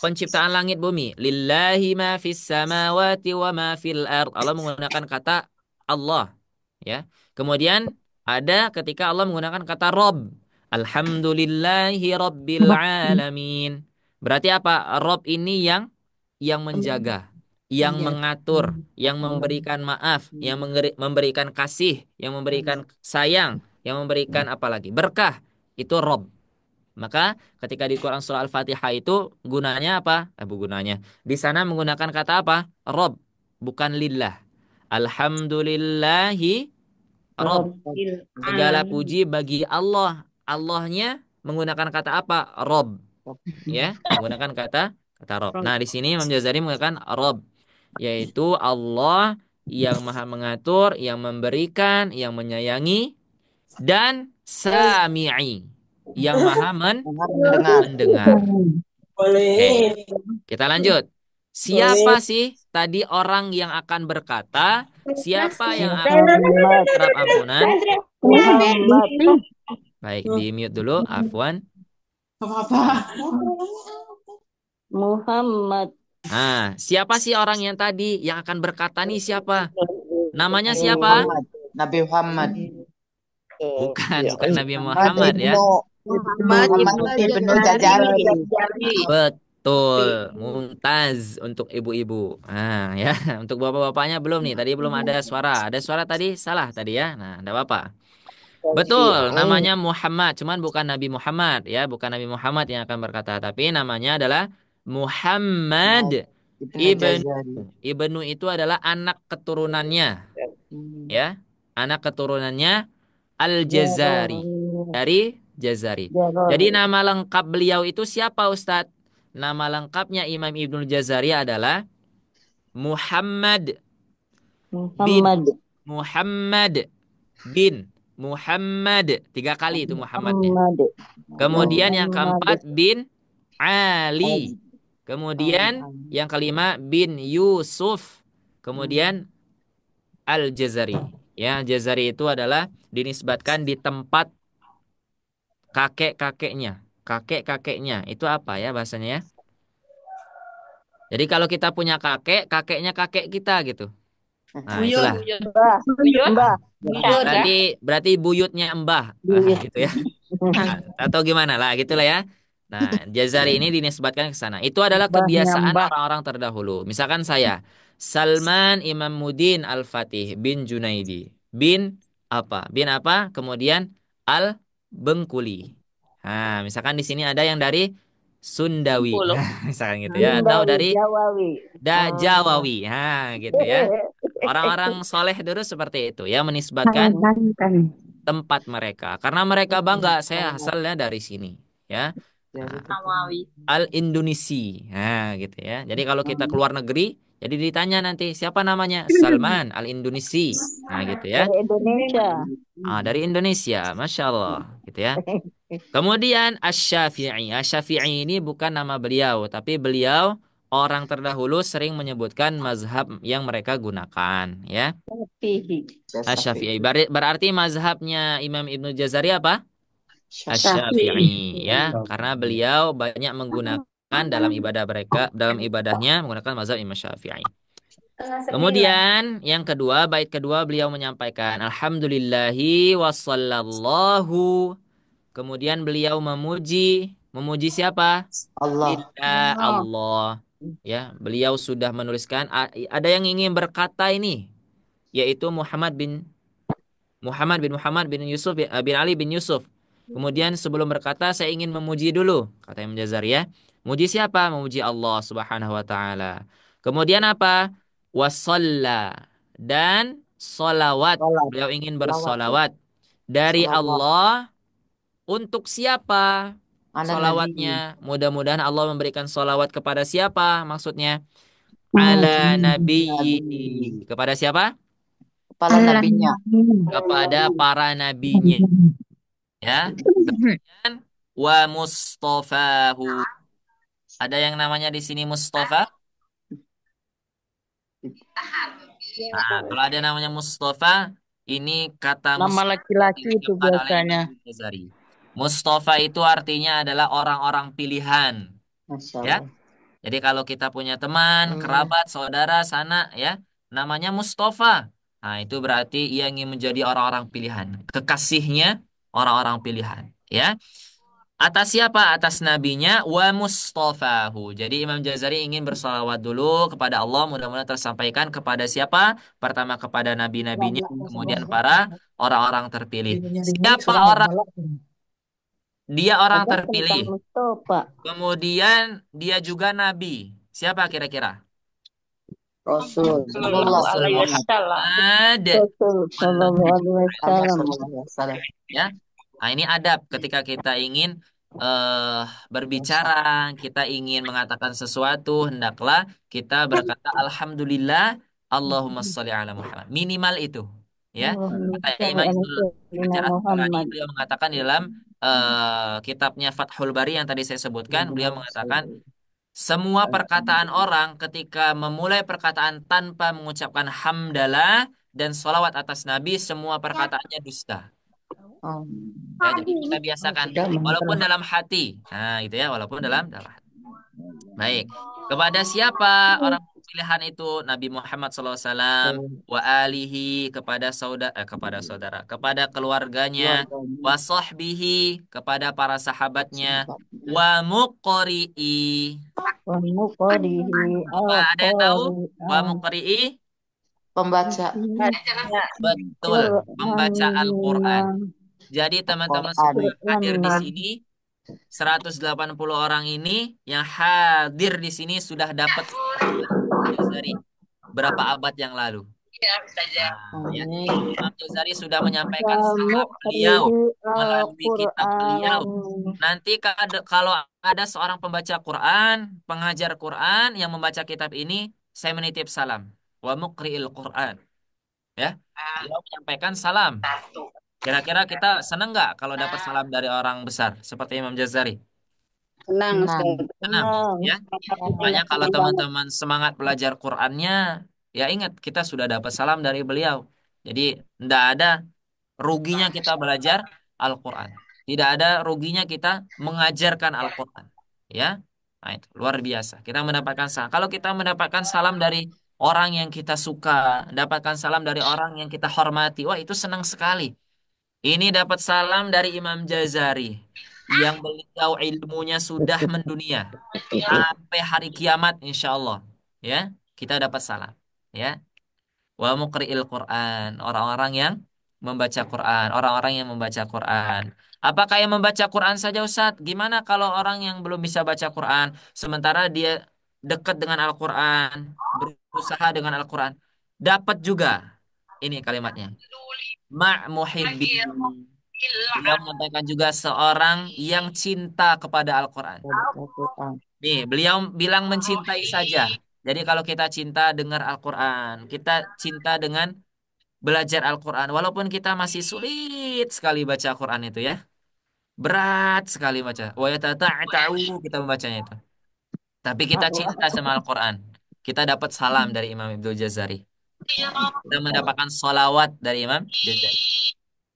penciptaan langit bumi, lillahi ma fis samawati wa ma fil ard. Allah menggunakan kata Allah, ya. Kemudian ada ketika Allah menggunakan kata Rob. Alhamdulillahi rabbil alamin. Berarti apa? Rob ini yang menjaga, yang Iya. mengatur, yang memberikan maaf, yang memberikan kasih, yang memberikan sayang, yang memberikan apa lagi? Berkah. Itu Rob. Maka ketika di Quran surah Al-Fatihah itu gunanya apa? Gunanya. Di sana menggunakan kata apa? Rob, bukan lillah. Alhamdulillahi Rob. Segala puji bagi Allah. Allahnya menggunakan kata apa? Rob. Ya, menggunakan kata Rob. Nah, di sini Imam Jazari menggunakan Rob, yaitu Allah yang maha mengatur, yang memberikan, yang menyayangi, dan Sami'i, yang maha Mendengar. mendengar. Oke, kita lanjut. Siapa sih tadi orang yang akan berkata? Siapa yang akan Muhammad. berharap ampunan? Muhammad. Baik, di mute dulu, Afwan. Muhammad. Nah, siapa sih orang yang tadi yang akan berkata nih siapa? Namanya siapa? Muhammad. Nabi Muhammad. Bukan Nabi Muhammad ya. Muhammad ibnu Jazari. Betul, mumtaz untuk ibu-ibu. Nah, ya, untuk bapak-bapaknya belum nih. Tadi belum ada suara. Ada suara tadi salah tadi ya. Nah, enggak apa-apa. Betul, namanya Muhammad, cuman bukan Nabi Muhammad ya, bukan Nabi Muhammad yang akan berkata, tapi namanya adalah Muhammad ibnu. Ibnu itu adalah anak keturunannya, ya, anak keturunannya Al-Jazari, dari Jazari. Jadi nama lengkap beliau itu siapa Ustadz? Nama lengkapnya Imam Ibnul Jazari adalah Muhammad bin Muhammad bin Muhammad. 3 kali itu Muhammadnya. Kemudian yang keempat bin Ali. Kemudian yang kelima bin Yusuf. Kemudian Al-Jazari. Ya, Jazari itu adalah dinisbatkan di tempat kakek-kakeknya. Kakek-kakeknya itu apa ya bahasanya ya? Jadi kalau kita punya kakek, kakeknya kakek kita gitu. Nah, itulah. Mbah. Berarti buyutnya Mbah. Gitu ya. Atau gimana lah gitulah ya. Nah, Jazari ini dinisbatkan ke sana. Itu adalah kebiasaan orang-orang terdahulu. Misalkan saya, Salman Imamuddin Al-Fatih bin Junaidi. Bin apa? Bin apa? Kemudian Al-Bengkuli. Nah, misalkan di sini ada yang dari Sundawi. Misalkan gitu ya. Atau dari Jawawi. Nah, gitu ya. Orang-orang soleh dulu seperti itu ya, menisbatkan tempat mereka karena mereka bangga saya asalnya dari sini ya. Nah, Al-Indonesi. Nah, gitu ya. Jadi kalau kita keluar negeri, jadi ditanya nanti siapa namanya? Salman Al-Indonesi. Nah, gitu ya. Dari Indonesia. Dari Indonesia, Masya Allah, gitu ya. Kemudian Asy-Syafi'i. Asy-Syafi'i ini bukan nama beliau, tapi beliau orang terdahulu sering menyebutkan mazhab yang mereka gunakan, ya. Asy-Syafi'i. Berarti mazhabnya Imam Ibnu Jazari apa? Asy-Syafi'i ya, karena beliau banyak menggunakan dalam ibadah mereka, dalam ibadahnya menggunakan mazhab Imam Syafi'i. Kemudian yang kedua, bait kedua beliau menyampaikan alhamdulillahi wassallallahu. Kemudian beliau memuji siapa? Allah. Lillah Allah. Ya, beliau sudah menuliskan ada yang ingin berkata ini yaitu Muhammad bin Yusuf bin Ali bin Yusuf. Kemudian sebelum berkata saya ingin memuji dulu, kata Imam Jazari ya. Memuji siapa? Memuji Allah Subhanahu wa taala. Kemudian apa? Wasalla dan solawat. Salat. Beliau ingin Salawat. bersolawat dari Salawat. Allah untuk siapa? Ala Nabi. Solawatnya. Mudah-mudahan Allah memberikan solawat kepada siapa? Maksudnya ala Nabi. nabiyyi. Kepada siapa? Kepala nabinya. Kepada para nabinya. Ya. Kemudian wa mustafahu. Ada yang namanya di sini Mustafa? Nah, kalau ada namanya Mustafa, ini kata Nama Mustafa laki-laki itu digunakan oleh Imam biasanya. Ghazali. Mustafa itu artinya adalah orang-orang pilihan, Masya ya. Allah. Jadi kalau kita punya teman, kerabat, saudara, sanak, ya, namanya Mustafa. Nah, itu berarti ia ingin menjadi orang-orang pilihan, kekasihnya orang-orang pilihan, ya. Atas siapa? Atas nabinya wa mustafahu. Jadi Imam Jazari ingin bersalawat dulu kepada Allah, mudah-mudahan tersampaikan kepada siapa? Pertama kepada nabi-nabinya, kemudian para orang-orang terpilih. Siapa orang? Dia orang Ada tentang terpilih. Mustafa. Kemudian dia juga nabi. Siapa kira-kira? Rasul. Sallallahu Rasul alaihi wasallam. Muhammad Rasul Sallallahu Alaihi Wasallam. Wasallam. ya. Nah, ini adab ketika kita ingin berbicara, kita ingin mengatakan sesuatu, hendaklah kita berkata alhamdulillah, Allahumma sholli ala Muhammad. Minimal itu, ya. Allahumma Kata shalli Imam ala Ibnu sayyidina Hajar Asqalani, Muhammad. beliau mengatakan di dalam kitabnya Fathul Bari yang tadi saya sebutkan, beliau mengatakan semua perkataan orang ketika memulai perkataan tanpa mengucapkan hamdalah dan sholawat atas Nabi, semua perkataannya dusta. Oh, Ya, jadi kita biasakan sudah walaupun mantap. dalam hati. Nah, gitu ya, walaupun dalam hati. Baik. Kepada siapa orang pilihan itu? Nabi Muhammad SAW wa alihi kepada saudara, kepada keluarganya, wa Keluarganya. sahbihi kepada para sahabatnya, Sahabatnya. wa muqri'i. Wa muqadihi Apa ada yang tahu? Wa al-Qur'an. muqri'i? Pembaca Betul, membaca Al-Qur'an. Jadi teman-teman Al-Quran. semua hadir di sini 180 orang ini yang hadir di sini sudah dapat dari berapa abad yang lalu. Nah, ya. Imam Jazari sudah menyampaikan Wa salam beliau muqadihi melalui kitab beliau. al-Qur'an. Nanti kalau ada seorang pembaca Quran, pengajar Quran yang membaca kitab ini, saya menitip salam. Wa muqri'il Quran. Ya, beliau menyampaikan salam. Kira-kira kita senang nggak kalau dapat salam dari orang besar seperti Imam Jazari? Senang, Senang. Ustaz. Senang, ya. Makanya kalau teman-teman semangat belajar Qur'annya, ya ingat kita sudah dapat salam dari beliau. Jadi tidak ada ruginya kita belajar Al-Quran. Tidak ada ruginya kita mengajarkan Al-Quran. Ya, nah itu luar biasa. Kita mendapatkan salam. Kalau kita mendapatkan salam dari orang yang kita suka, dapatkan salam dari orang yang kita hormati, wah itu senang sekali. Ini dapat salam dari Imam Jazari yang beliau ilmunya sudah mendunia sampai hari kiamat insya Allah, ya kita dapat salam, ya wa muqri'il Quran, orang-orang yang membaca Quran, orang-orang yang membaca Quran. Apakah yang membaca Quran saja Ustaz? Gimana kalau orang yang belum bisa baca Quran sementara dia dekat dengan Al-Quran, berusaha dengan Al-Quran, dapat juga ini kalimatnya ma' muhibbi. Beliau menyampaikan juga seorang yang cinta kepada Al-Quran. Al-Quran. Nih, beliau bilang mencintai saja. Jadi kalau kita cinta dengar Al-Quran, kita cinta dengan belajar Al-Quran, walaupun kita masih sulit sekali baca Al-Quran itu ya, berat sekali baca. Wa yatata'ta'u kita membacanya itu. Tapi kita cinta sama Al-Quran. Kita dapat salam dari Imam Ibnu Jazari. Kita mendapatkan salawat dari Imam Jazari.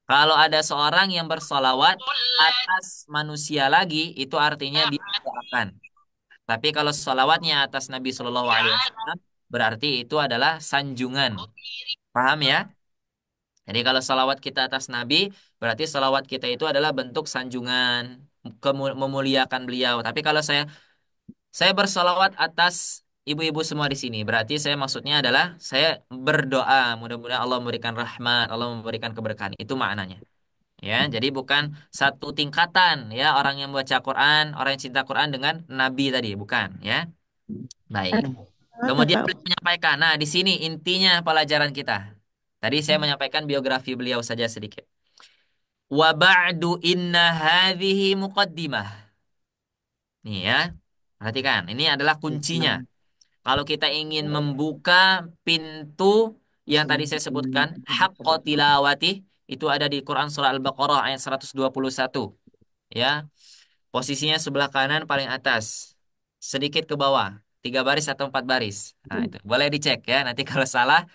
Kalau ada seorang yang bersolawat atas manusia lagi, itu artinya dia mendoakan. Tapi kalau solawatnya atas Nabi Shallallahu Alaihi Wasallam, berarti itu adalah sanjungan. Paham ya? Jadi kalau salawat kita atas Nabi, berarti salawat kita itu adalah bentuk sanjungan, memuliakan beliau. Tapi kalau saya bersalawat atas ibu-ibu semua di sini, berarti saya maksudnya adalah saya berdoa, mudah-mudahan Allah memberikan rahmat, Allah memberikan keberkahan. Itu maknanya. Ya, jadi bukan satu tingkatan ya orang yang baca Quran, orang yang cinta Quran dengan Nabi tadi, bukan ya. Baik. Kemudian beliau menyampaikan, nah di sini intinya pelajaran kita. Tadi saya menyampaikan biografi beliau saja sedikit. Wa ba'du inna hadhihi muqaddimah. Nih ya, perhatikan, ini adalah kuncinya. Kalau kita ingin membuka pintu yang tadi saya sebutkan, haqqa tilawati, itu ada di Quran surah Al-Baqarah ayat 121. Ya, posisinya sebelah kanan paling atas, sedikit ke bawah, 3 baris atau 4 baris. Nah itu boleh dicek ya. Nanti kalau salah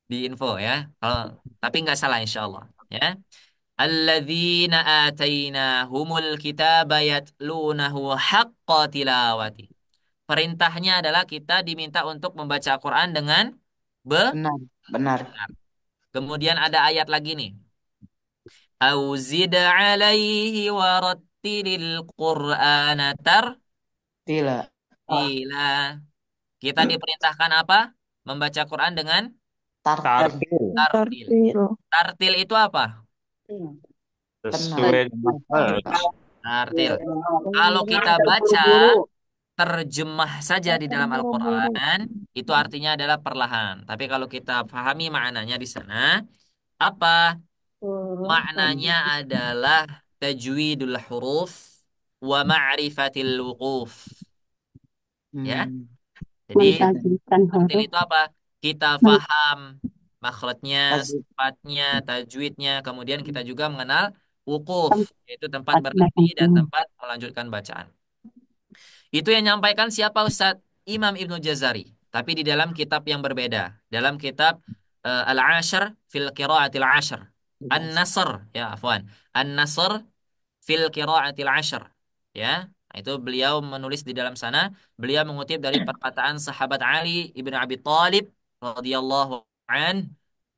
di info ya. Kalau tapi nggak salah insya Allah. Ya. Alladzina atainahumul kitaba yatlunahu haqqa tilawati. Perintahnya adalah kita diminta untuk membaca Quran dengan benar. Benar, benar. Kemudian ada ayat lagi nih. Au zid alaihi warattilil Qur'ana Tidak. tartila. Kita diperintahkan apa? Membaca Quran dengan Tartil. tartil. Tartil itu apa? Tenang. Tartil. Kalau kita baca terjemah saja di dalam Al-Quran, itu artinya adalah perlahan. Tapi kalau kita pahami maknanya di sana, apa? Maknanya adalah tajwidul huruf wa ma'rifatil wuquf. Ya. Hmm. Jadi Mentajwidkan tartil huruf. itu apa? Kita Men- faham makhrajnya, Tajwid. sifatnya, tajwidnya, kemudian kita juga mengenal wukuf, yaitu tempat Tempat berhenti dan bacanya. tempat melanjutkan bacaan. Itu yang nyampaikan siapa Ustadz? Imam Ibnu Jazari. Tapi di dalam kitab yang berbeda. Dalam kitab Al-Ashar fil Qiraatil Ashar. An-Nasr, ya afwan. An-Nasr fil Qiraatil Ashar. Ya, nah, itu beliau menulis di dalam sana, beliau mengutip dari perkataan sahabat Ali ibnu Abi Thalib radhiyallahu an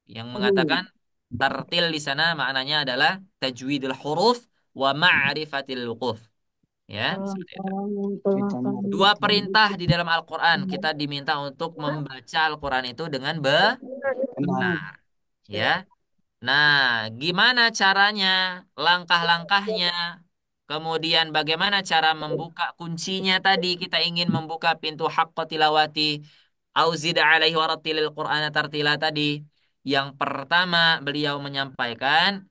yang mengatakan tartil di sana maknanya adalah tajwidul huruf wa ma'rifatil wuquf. Ya, seperti itu. Dua perintah di dalam Al-Quran. Kita diminta untuk membaca Al-Quran itu dengan Benar. benar. Ya. Nah, gimana caranya? Langkah-langkahnya. Kemudian bagaimana cara membuka kuncinya tadi? Kita ingin membuka pintu haqqa tilawati. Auzida alaihi warattilil Qur'ana tartila tadi. Yang pertama beliau menyampaikan,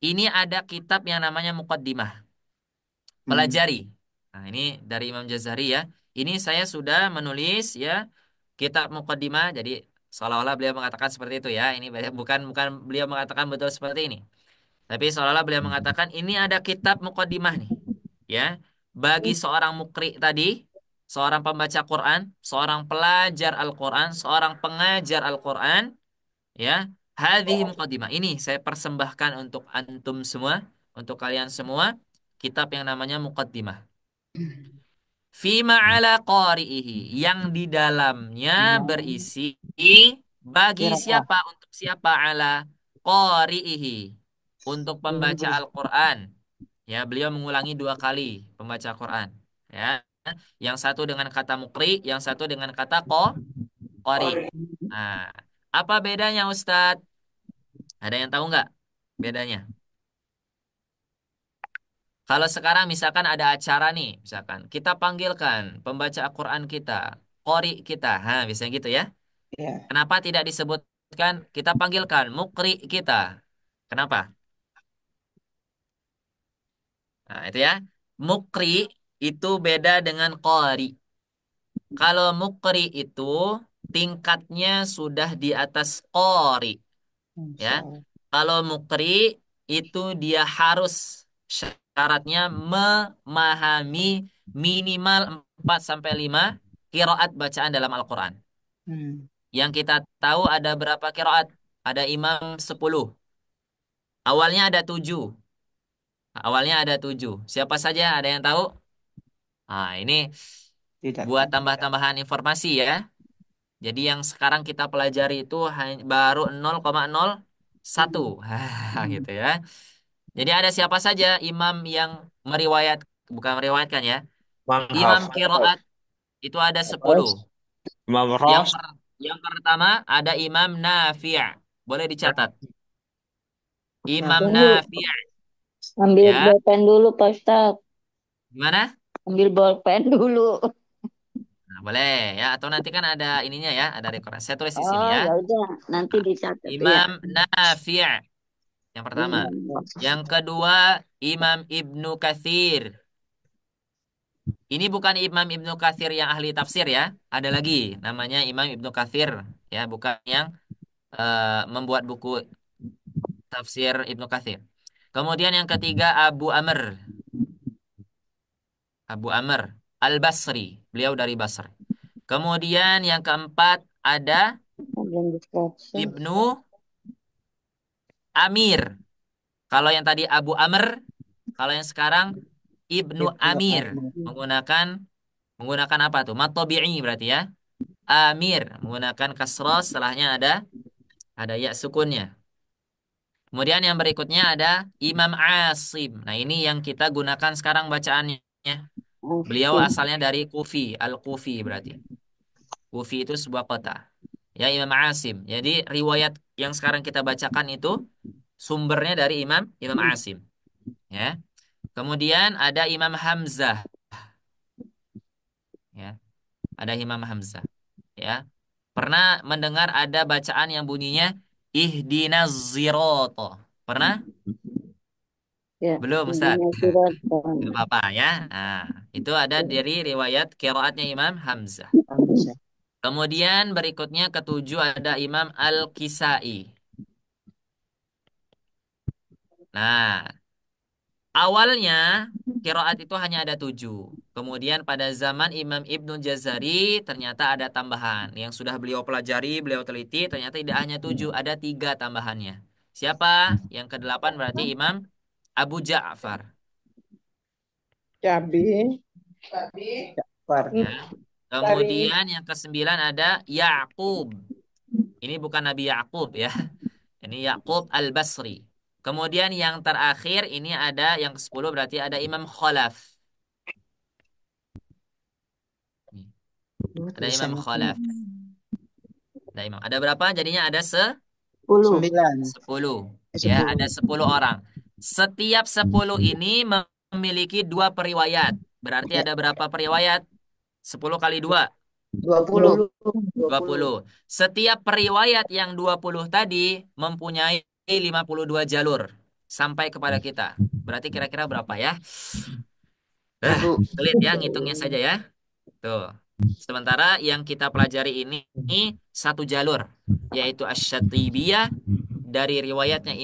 ini ada kitab yang namanya Muqaddimah. Hmm. Pelajari. Nah, ini dari Imam Jazari ya. Ini saya sudah menulis ya kitab Muqaddimah. Jadi seolah-olah beliau mengatakan seperti itu ya. Ini bukan bukan beliau mengatakan betul seperti ini. Tapi seolah-olah beliau mengatakan ini ada kitab Muqaddimah nih. Ya. Bagi seorang mukri tadi, seorang pembaca Quran, seorang pelajar Al-Quran, seorang pengajar Al-Quran, ya. Hadhihi Muqaddimah. Ini saya persembahkan untuk antum semua, untuk kalian semua, kitab yang namanya Muqaddimah. Fima ala qari'ihi yang di dalamnya berisi bagi Kira-kira. siapa untuk siapa ala qari'ihi untuk pembaca Al-Qur'an. Ya, beliau mengulangi 2 kali pembaca Quran. Ya, yang satu dengan kata mukri, yang satu dengan kata qari. Nah, apa bedanya Ustadz? Ada yang tahu nggak bedanya? Kalau sekarang misalkan ada acara nih, misalkan kita panggilkan pembaca Al-Quran kita, qori kita, biasanya gitu ya. Ya. Kenapa tidak disebutkan kita panggilkan mukri kita? Kenapa? Nah, itu ya. Mukri itu beda dengan qori. Kalau mukri itu tingkatnya sudah di atas qori, ya. Insya Allah. Kalau mukri itu dia harus syaratnya memahami minimal 4 sampai 5 qiraat bacaan dalam Al-Qur'an. Hmm. Yang kita tahu ada berapa qiraat? Ada imam 10. Awalnya ada 7. Awalnya ada 7. Siapa saja? Ada yang tahu? Nah, ini Tidak buat tahu. tambah-tambahan informasi ya. Jadi yang sekarang kita pelajari itu baru 0,01. Gitu ya. Jadi ada siapa saja imam yang meriwayat, bukan meriwayatkan ya. Imam Imam Hafiz. kiroat itu ada 10. Imam Yang Ros. yang pertama ada Imam Nafi'. Boleh dicatat. Imam Tunggu, Nafi', ambil ya. bolpen dulu, Pak Ustadz. Gimana? Ambil bolpen dulu. Nah, boleh ya. Atau nanti kan ada ininya ya, ada rekor. Saya tulis di sini Oh, ya. ya udah, nanti Nah, dicatat ya. Imam Nafi'. Yang pertama. Imam. Yang kedua, Imam Ibnu Katsir. Ini bukan Imam Ibnu Katsir yang ahli tafsir ya. Ada lagi namanya Imam Ibnu Katsir ya, bukan yang membuat buku tafsir Ibnu Katsir. Kemudian yang ketiga Abu Amr. Abu Amr Al-Basri. Beliau dari Basra. Kemudian yang keempat ada Belum distraksi. Ibnu Amir. Kalau yang tadi Abu Amr, kalau yang sekarang Ibnu Ibnu Amir Amr. menggunakan menggunakan apa tuh? Matobi'i berarti ya. Amir menggunakan kasroh setelahnya ada ya sukunnya. Kemudian yang berikutnya ada Imam Asim. Nah, ini yang kita gunakan sekarang bacaannya. Beliau Asyik. asalnya dari Kufi, Al-Kufi berarti. Kufi itu sebuah kota. Ya, Imam Asim. Jadi riwayat yang sekarang kita bacakan itu sumbernya dari Imam Imam Asim. Ya. Kemudian ada Imam Hamzah. Ya, ada Imam Hamzah. Ya. Pernah mendengar ada bacaan yang bunyinya Ihdinas Zirata. Pernah? Ya, Belum, Ustaz. Ihdina siratal. Gak apa-apa ya. Nah, itu ada dari riwayat qiraatnya Imam Hamzah. Hamzah. Kemudian berikutnya ketujuh ada Imam Al-Kisai. Nah, awalnya qiraat itu hanya ada 7. Kemudian pada zaman Imam Ibnu Jazari ternyata ada tambahan. Yang sudah beliau pelajari, beliau teliti, ternyata tidak hanya 7, ada 3 tambahannya. Siapa? Yang kedelapan berarti Imam Abu Ja'far. Cabai. Jafar. Ya. Kemudian yang kesembilan ada Ya'qub. Ini bukan Nabi Ya'qub ya. Ini Ya'qub Al-Basri. Kemudian yang terakhir ini ada yang ke-10 berarti ada Imam Khalaf. Nih, ada Imam Tulisannya Khalaf. Ada berapa? Jadinya ada 10. 9. 10. Ya, 10. ada 10 orang. Setiap 10 ini memiliki 2 periwayat. Berarti Ya, ada berapa periwayat? 10 kali 2. 20. 20. Setiap periwayat yang 20 tadi mempunyai 52 jalur sampai kepada kita. Berarti kira-kira berapa ya? Waduh. Sulit ya ngitungnya saja ya. Tuh. Sementara yang kita pelajari ini satu jalur, yaitu Asy-Syatibiyah dari riwayatnya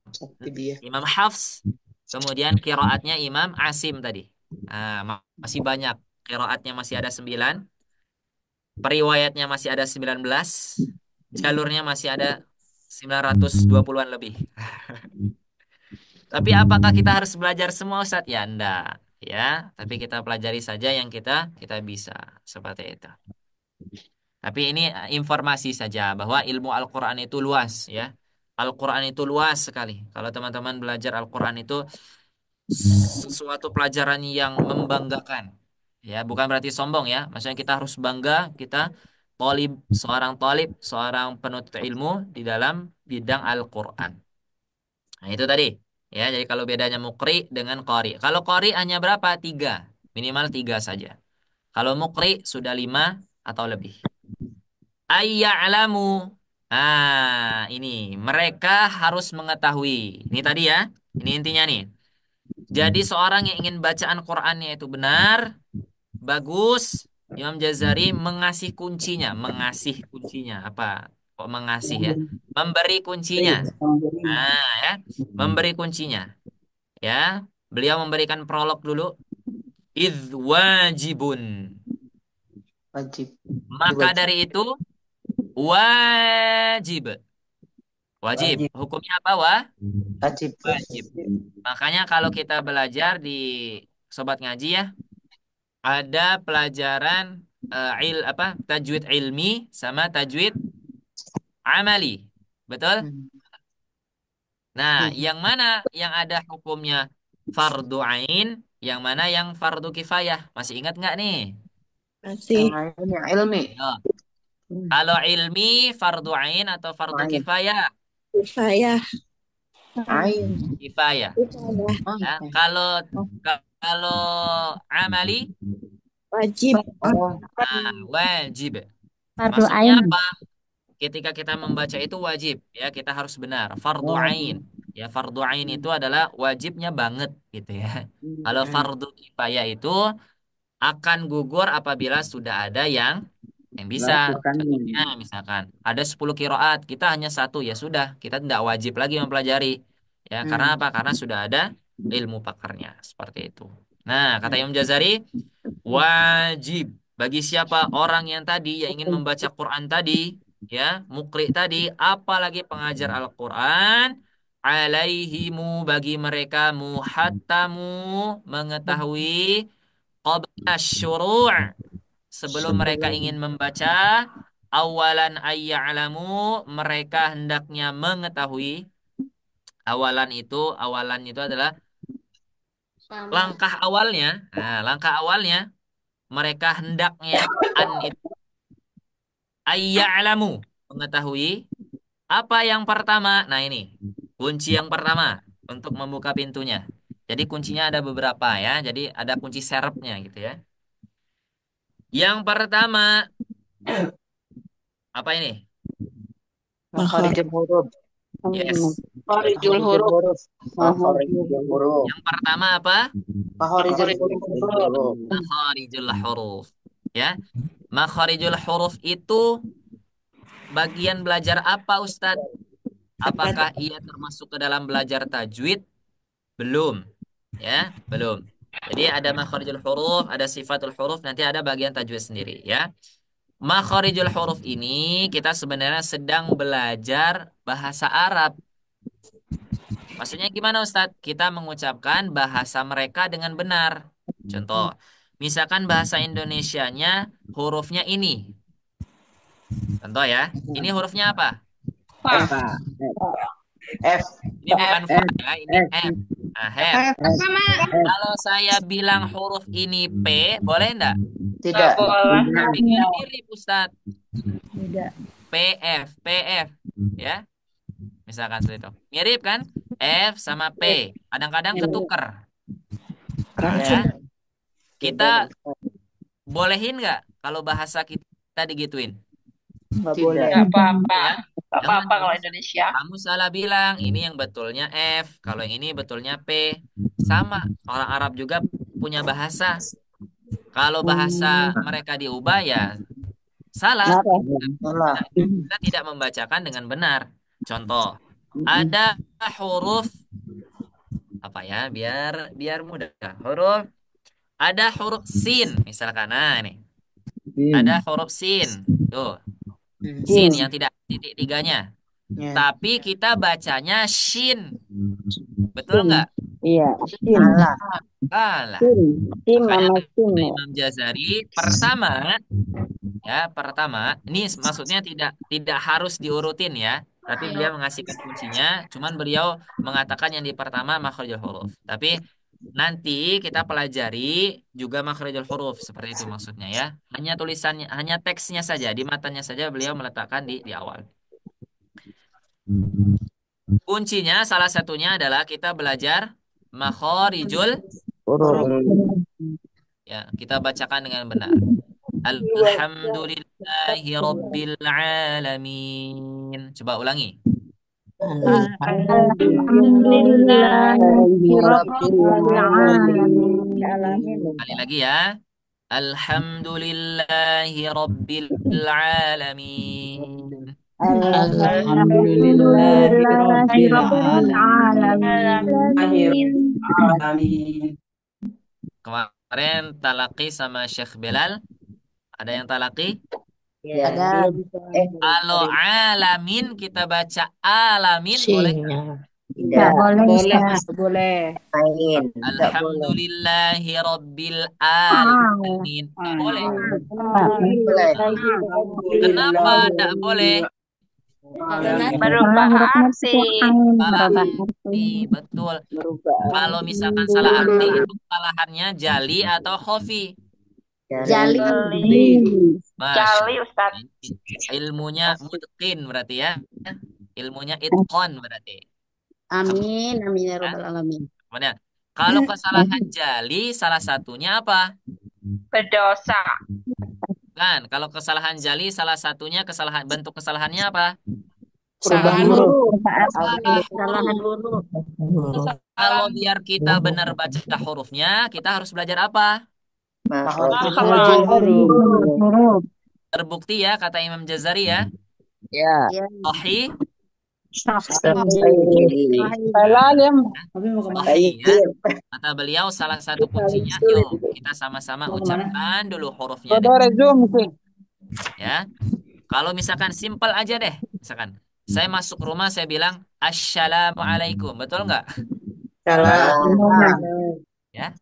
Satibiyah. Imam Hafs, kemudian qiraatnya Imam Asim tadi. Nah, masih banyak. Qiraatnya masih ada 9, periwayatnya masih ada 19, jalurnya masih ada 920-an lebih. Tapi apakah kita harus belajar semua Ustaz? Ya enggak, ya. Tapi kita pelajari saja yang kita kita bisa seperti itu. Tapi ini informasi saja bahwa ilmu Al-Qur'an itu luas ya. Al-Qur'an itu luas sekali. Kalau teman-teman belajar Al-Qur'an itu sesuatu pelajaran yang membanggakan. Ya, bukan berarti sombong ya. Maksudnya kita harus bangga kita seorang penuntut ilmu di dalam bidang Al-Qur'an. Nah, itu tadi. Ya, jadi kalau bedanya mukri dengan qari. Kalau qari hanya berapa? 3. Minimal 3 saja. Kalau mukri sudah 5 atau lebih. Ayya'lamu. Ini mereka harus mengetahui. Ini tadi ya. Ini intinya nih. Jadi seorang yang ingin bacaan Qur'annya itu benar, bagus, Imam Jazari mengasih kuncinya. Mengasih kuncinya. Apa? Kok mengasih ya? Memberi kuncinya. Ya. Memberi kuncinya. Ya. Beliau memberikan prolog dulu. Idh wajibun. Wajib. Itu Maka wajib. dari itu wajib. Wajib. Wajib. Hukumnya apa, Wah? Wajib. Wajib. Makanya kalau kita belajar di Sobat Ngaji ya, ada pelajaran tajwid ilmi sama tajwid amali. Betul? Nah, yang mana yang ada hukumnya fardu ain, yang mana yang fardu kifayah? Masih ingat nggak nih? Masih. Yang ilmi. Ya. Kalau ilmi fardu ain atau fardu Ain. kifayah? Saya. Ain. Kifayah. Saya. Ya, kalau amali, Wajib. wajib. Fardu Maksudnya ain. apa? Ketika kita membaca itu wajib, ya kita harus benar. Fardu ain, ya fardu ain itu adalah wajibnya banget, gitu ya. Kalau fardu kifayah itu akan gugur apabila sudah ada yang bisa. Contohnya misalkan ada 10 kiroat, kita hanya satu, ya sudah, kita tidak wajib lagi mempelajari. Ya, karena apa? Karena sudah ada ilmu pakarnya, seperti itu. Nah, kata Imam Jazari, wajib bagi siapa orang yang tadi yang ingin membaca Quran tadi, ya, mukri tadi, apalagi pengajar Al-Quran, alaihimu bagi mereka muhattamu mengetahui qabla syuru' sebelum mereka ingin membaca, awalan ayya'lamu mereka hendaknya mengetahui. Awalan itu adalah langkah awalnya. Nah, langkah awalnya mereka hendaknya an itu ayya'lamu mengetahui apa yang pertama. Nah, ini kunci yang pertama untuk membuka pintunya. Jadi kuncinya ada beberapa ya. Jadi ada kunci serepnya gitu ya. Yang pertama apa ini? Makharijul huruf. Yes. Makharijul huruf. Makharijul huruf. Yang pertama apa? Makharijul huruf. Makharijul huruf. Ya. Makharijul huruf itu bagian belajar apa, Ustadz? Apakah ia termasuk ke dalam belajar tajwid? Belum. Ya, belum. Jadi ada makharijul huruf, ada sifatul huruf, nanti ada bagian tajwid sendiri ya. Makharijul huruf ini kita sebenarnya sedang belajar bahasa Arab. Maksudnya gimana Ustadz? Kita mengucapkan bahasa mereka dengan benar. Contoh, misalkan bahasa Indonesianya hurufnya ini. Contoh ya, ini hurufnya apa? F. F. Ini bukan fa ya, ini F. Nah, F. Kalau saya bilang huruf ini P, boleh enggak? Tidak. Tapi kan mirip Ustadz. Tidak. PF, PF. Ya, misalkan seperti itu. Mirip kan? F sama P. Kadang-kadang ketuker. Ya. Kita bolehin nggak kalau bahasa kita digituin? Nggak boleh. Ya. Gak Jangan apa-apa kalau Indonesia. kamu salah bilang, ini yang betulnya F, kalau yang ini betulnya P. Sama, orang Arab juga punya bahasa. Kalau bahasa mereka diubah ya salah. Salah. Kita tidak membacakan dengan benar. Contoh, ada huruf apa ya? Biar mudah. Ada huruf sin, misalkan. Nah, ini. Ada huruf sin. Tuh, sin yang tidak titik tiganya. Ya. Tapi kita bacanya shin. Betul nggak? Iya. Salah. Salah. Sin Makanya sama sin. kata Imam Jazari pertama, ini maksudnya tidak harus diurutin ya, tapi beliau mengasihkan kuncinya, cuman beliau mengatakan yang di pertama makharijul huruf. Tapi nanti kita pelajari juga makharijul huruf seperti itu maksudnya ya. Hanya tulisannya, hanya teksnya saja, di matanya saja beliau meletakkan di awal. Kuncinya salah satunya adalah kita belajar makharijul ya, kita bacakan dengan benar. Alhamdulillahi Rabbil Alamin. Coba ulangi. Kali lagi ya. Alhamdulillahi Rabbil Alamin. Kemarin talaki sama Syekh Belal. Ada yang talaki? Ada. Kalau alamin kita baca alamin boleh nggak? Nggak boleh, Boleh, Ustaz. Mas. Boleh. Main. Tidak boleh. Alhamdulillahi rabbil Ah, alamin. Nggak boleh. Boleh. Kenapa tidak boleh? Berubah huruf arti. Salah berubah arti, betul. Berubah. Kalau misalkan salah arti itu kesalahannya jali atau khafi. Jali. Jali. Masya Jali, Allah. Ustaz. Ilmunya mutqin berarti ya. Ilmunya itqon berarti. Amin. Amin ya Ya. Rabbal Alamin. Kemudian, kalau kesalahan jali salah satunya apa? Berdosa. Kan, kalau kesalahan jali salah satunya bentuk kesalahannya apa? Perubahan Salah huruf. huruf. Salah Kesalahan huruf. huruf. Kalau biar kita benar baca hurufnya, kita harus belajar apa? Makhrajul huruf. huruf. Terbukti ya kata Imam Jazari ya. Ya. Sahih. Sahih ya. Kata beliau salah satu kuncinya, yuk kita sama-sama ucapkan dulu hurufnya deh. Ya. Kalau misalkan simple aja deh. Misalkan saya masuk rumah saya bilang Assalamualaikum. Betul nggak? Ya.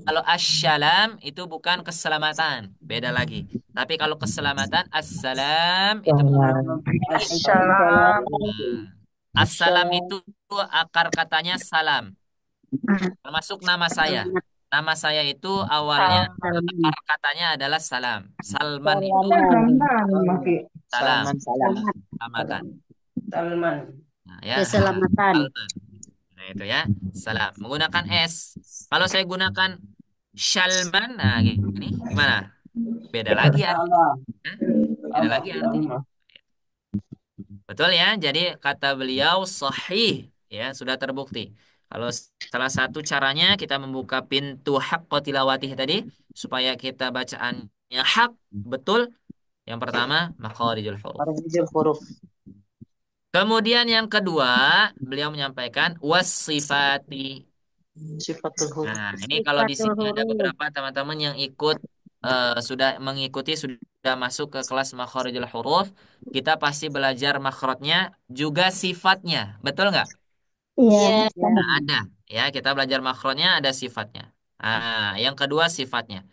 Kalau assalam itu bukan keselamatan, beda lagi. Tapi kalau keselamatan assalam itu Assalam. assalam itu akar katanya salam. Termasuk nama saya. Nama saya itu awalnya akar katanya adalah salam. Salman itu salam. Keselamatan. Nah, ya. Keselamatan. Salman. Nah, itu ya. Salam. Menggunakan S. Kalau saya gunakan Shalman, nah gini, gimana? Beda lagi artinya. Beda lagi artinya. Betul ya? Jadi kata beliau sahih ya, sudah terbukti. Kalau salah satu caranya kita membuka pintu haqqo tilawatih tadi supaya kita bacaannya hak betul. Yang pertama makharijul huruf. Makharijul huruf. Kemudian yang kedua, beliau menyampaikan wasifati. Sifatul huruf. Nah, ini kalau di sini ada beberapa teman-teman yang sudah mengikuti sudah masuk ke kelas makharijul huruf, kita pasti belajar makhrajnya juga sifatnya. Betul nggak? Iya. Nah, ada ya, kita belajar makhrajnya ada sifatnya. Nah, yang kedua sifatnya.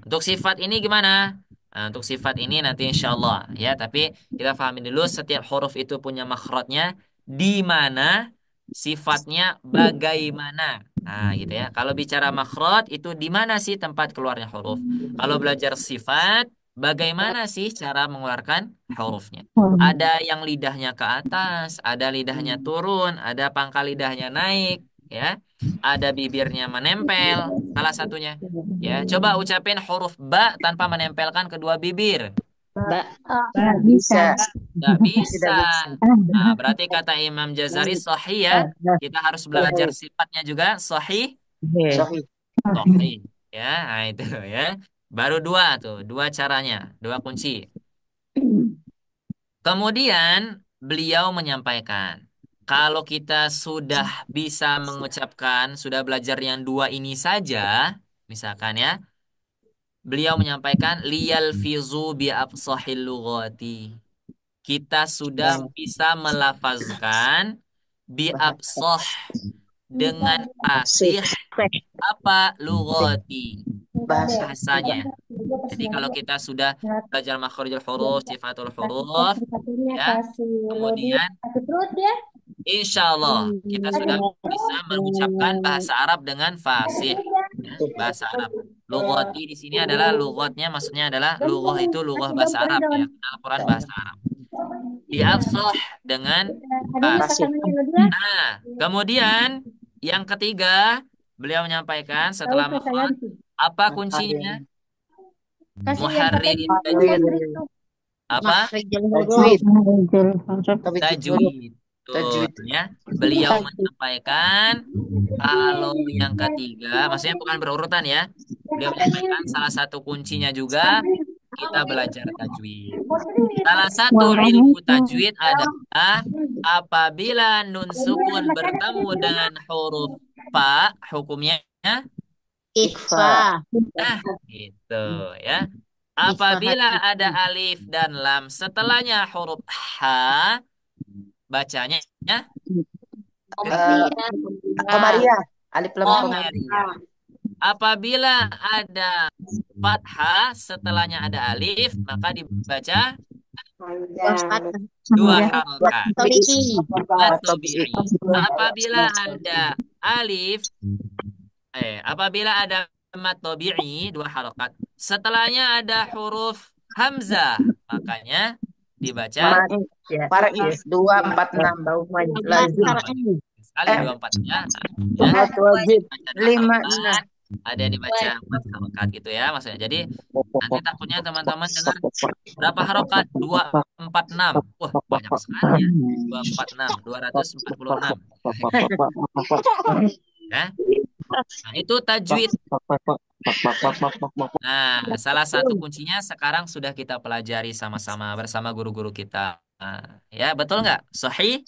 Untuk sifat ini gimana? Nah, untuk sifat ini nanti insya Allah ya, tapi kita pahami dulu setiap huruf itu punya makhrajnya di mana, sifatnya bagaimana. Nah, gitu ya. Kalau bicara makhraj itu di mana sih tempat keluarnya huruf? Kalau belajar sifat, bagaimana sih cara mengeluarkan hurufnya? Ada yang lidahnya ke atas, ada lidahnya turun, ada pangkal lidahnya naik, ya. Ada bibirnya menempel, salah satunya. Ya, coba ucapin huruf ba tanpa menempelkan kedua bibir. Nggak bisa. Nggak bisa. Nah, berarti kata Imam Jazari sahih ya. Kita harus belajar sifatnya juga sahih. Sahih. Sahih. Ya, nah itu ya. Baru dua tuh, dua caranya, dua kunci. Kemudian beliau menyampaikan, kalau kita sudah bisa mengucapkan, sudah belajar yang dua ini saja, misalkan ya, beliau menyampaikan liyal fizu bi afsahil lughati. Kita sudah bisa melafazkan bi afsah dengan fasih apa lughati bahasanya. Jadi kalau kita sudah belajar makharijul huruf, sifatul huruf, ya, kemudian insya Allah kita sudah bisa mengucapkan bahasa Arab dengan fasih, ya, bahasa Arab. Lughati di sini adalah lughatnya, maksudnya adalah lughah itu lughah bahasa Arab ya, Al-Quran bahasa Arab. Diafsah dengan fasih. Nah, kemudian yang ketiga beliau menyampaikan setelah makhraj apa kuncinya? Muharrir tajwid. Apa? Tajwid. Tuh, ya. Beliau menyampaikan kalau yang ketiga, maksudnya bukan berurutan ya. Beliau menyampaikan salah satu kuncinya juga kita belajar tajwid. Salah satu ilmu tajwid adalah apabila nun sukun bertemu dengan huruf fa, hukumnya Ikhfa. nah, gitu ya. Apabila ada alif dan lam setelahnya huruf ha, bacanya Eh, Komaria. Alif lam Komaria. Qomariyah. Apabila ada fathah setelahnya ada alif, maka dibaca dua harokat. At-tabi'i. Apabila ada alif, apabila ada mat tabi'i dua harokat, setelahnya ada huruf hamzah, makanya dibaca Far'is 246. Lazim. sekali 24 ya. Wajib. Lima ada yang dibaca 4 harokat gitu ya maksudnya. Jadi nanti takutnya teman-teman dengar berapa harokat? 246. Wah, banyak sekali ya. 246, 246. Ya. Nah, itu tajwid. Nah, salah satu kuncinya sekarang sudah kita pelajari sama-sama bersama guru-guru kita. Nah, ya, betul nggak? Sahih?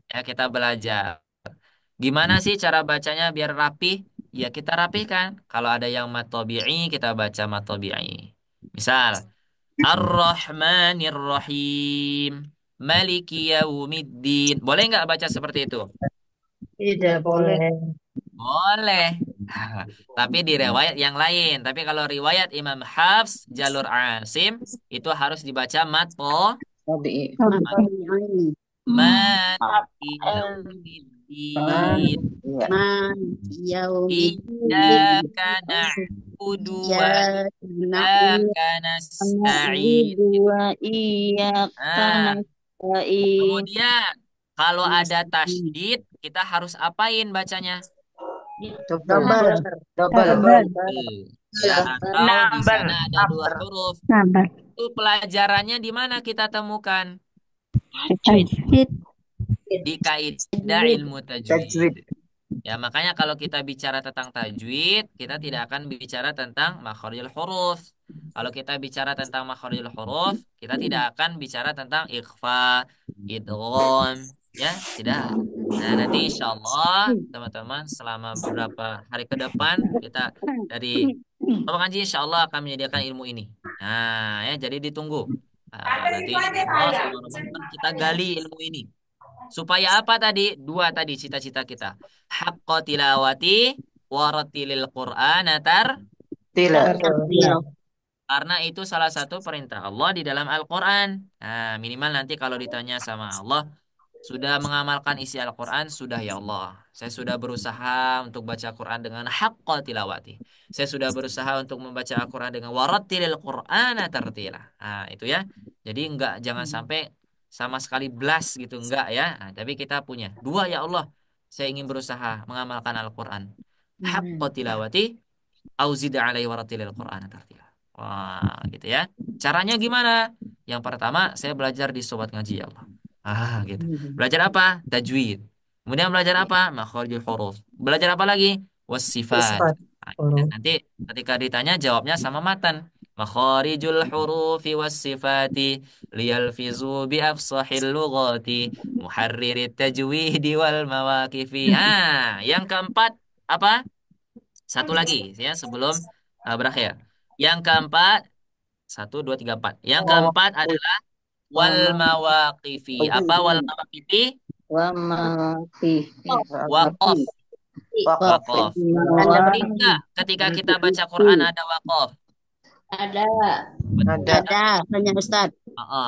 Ya, kita belajar. Gimana sih cara bacanya biar rapih? Ya, kita rapihkan. Kalau ada yang mat tabi'i, kita baca mat tabi'i. Misal, Ar-Rahmanir Rahim, Maliki Yaumiddin. Boleh nggak baca seperti itu? Tidak boleh. Boleh. Tapi di riwayat yang lain. Tapi kalau riwayat Imam Hafs, Jalur Asim, itu harus dibaca matpo. Maliki Yaumiddin. Iyyaka na'budu wa iyyaka nasta'in. Nah, kemudian kalau ada tasydid, kita harus apain bacanya? Double. Ya, atau di sana ada dua huruf. Sabar. Itu pelajarannya di mana kita temukan? Di kaidah ilmu tajwid. Ya, makanya kalau kita bicara tentang tajwid, kita tidak akan bicara tentang makharijul huruf. Kalau kita bicara tentang makharijul huruf, kita tidak akan bicara tentang ikhfa, idgham, ya, tidak. Nah, nanti insya Allah teman-teman selama beberapa hari ke depan kita dari Bapak Kanji insya Allah akan menyediakan ilmu ini. Nah, ya, jadi ditunggu. Nanti insya Allah selama Ramadan kita gali ilmu ini. Supaya apa tadi? Dua tadi cita-cita kita. Haqqa tilawati waratilil Qur'an karena itu salah satu perintah Allah di dalam Al-Quran. Nah, minimal nanti kalau ditanya sama Allah, sudah mengamalkan isi Al-Quran, sudah ya Allah. Saya sudah berusaha untuk baca Quran dengan haqqa tilawati. Saya sudah berusaha untuk membaca Al-Quran dengan warattilil Qur'ana tartila. Nah, itu ya. Jadi jangan sampai sama sekali blas gitu, enggak ya. Nah, tapi kita punya dua ya Allah. Saya ingin berusaha mengamalkan Al-Quran. Haqqa tilawati auzid alaihi warattilil Qur'ana tartila. Wah, gitu ya. Caranya gimana? Yang pertama, saya belajar di Sobat Ngaji ya Allah. Gitu. Belajar apa? Tajwid. Kemudian belajar apa? Makharijul huruf. Belajar apa lagi? Wasifat. Nanti ketika ditanya jawabnya sama matan. Makharijul hurufi wasifati liyalfizu bi afsahil lughati muharririt tajwidi wal mawaqifi. Yang keempat apa? Satu lagi ya sebelum berakhir. Yang keempat, satu, dua, tiga, empat. Yang keempat adalah wal mawaqifi. Apa wal mawaqifi? Waqaf. Waqaf. Sering nggak ketika kita baca Quran ada waqaf? Banyak Ustaz.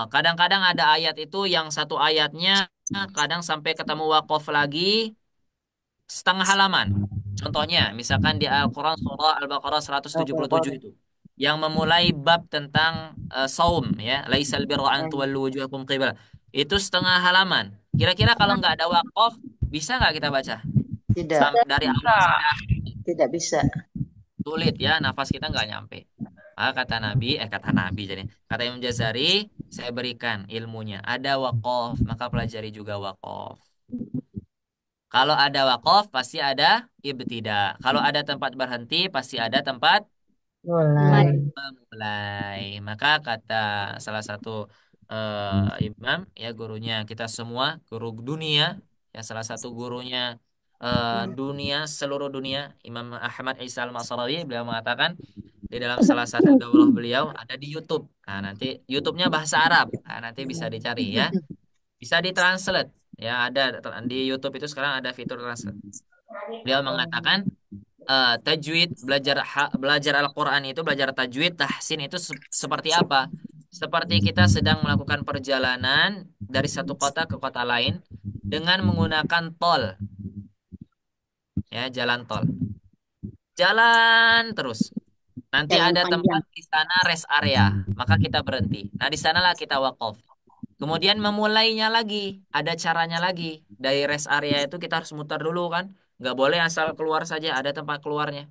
Kadang-kadang ada ayat itu yang satu ayatnya kadang sampai ketemu waqaf lagi setengah halaman. Contohnya, misalkan di Al-Quran surah Al-Baqarah 177 itu. Yang memulai bab tentang saum, ya. Laisal birra an tuwallu wujuhakum qibla. Itu setengah halaman. Kira-kira kalau nggak ada waqaf, bisa nggak kita baca? Tidak. Sampai dari awal sampai akhir. Tidak bisa. Sulit ya, nafas kita nggak nyampe. Maka kata Nabi jadi. Kata Imam Jazari, saya berikan ilmunya. Ada waqaf, maka pelajari juga waqaf. Kalau ada wakaf pasti ada ibtida. Kalau ada tempat berhenti pasti ada tempat memulai. Maka kata salah satu imam ya gurunya kita semua, guru dunia ya salah satu gurunya dunia, seluruh dunia. Imam Ahmad Isa Al-Masrawi beliau mengatakan di dalam salah satu daurah beliau ada di YouTube. Nah, nanti YouTube-nya bahasa Arab. Nah, nanti bisa dicari ya. Bisa ditranslate. Ya, ada di YouTube itu sekarang ada fitur translate. Beliau mengatakan tajwid, belajar Al-Qur'an itu, belajar tajwid, tahsin itu seperti apa? Seperti kita sedang melakukan perjalanan dari satu kota ke kota lain dengan menggunakan tol, ya, jalan tol. Jalan terus. Nanti Jalan ada tempat panjang. di sana rest area, maka kita berhenti. Nah, di sanalah kita wakaf. Kemudian memulainya lagi, ada caranya lagi. Dari rest area itu kita harus mutar dulu kan. Nggak boleh asal keluar saja, ada tempat keluarnya.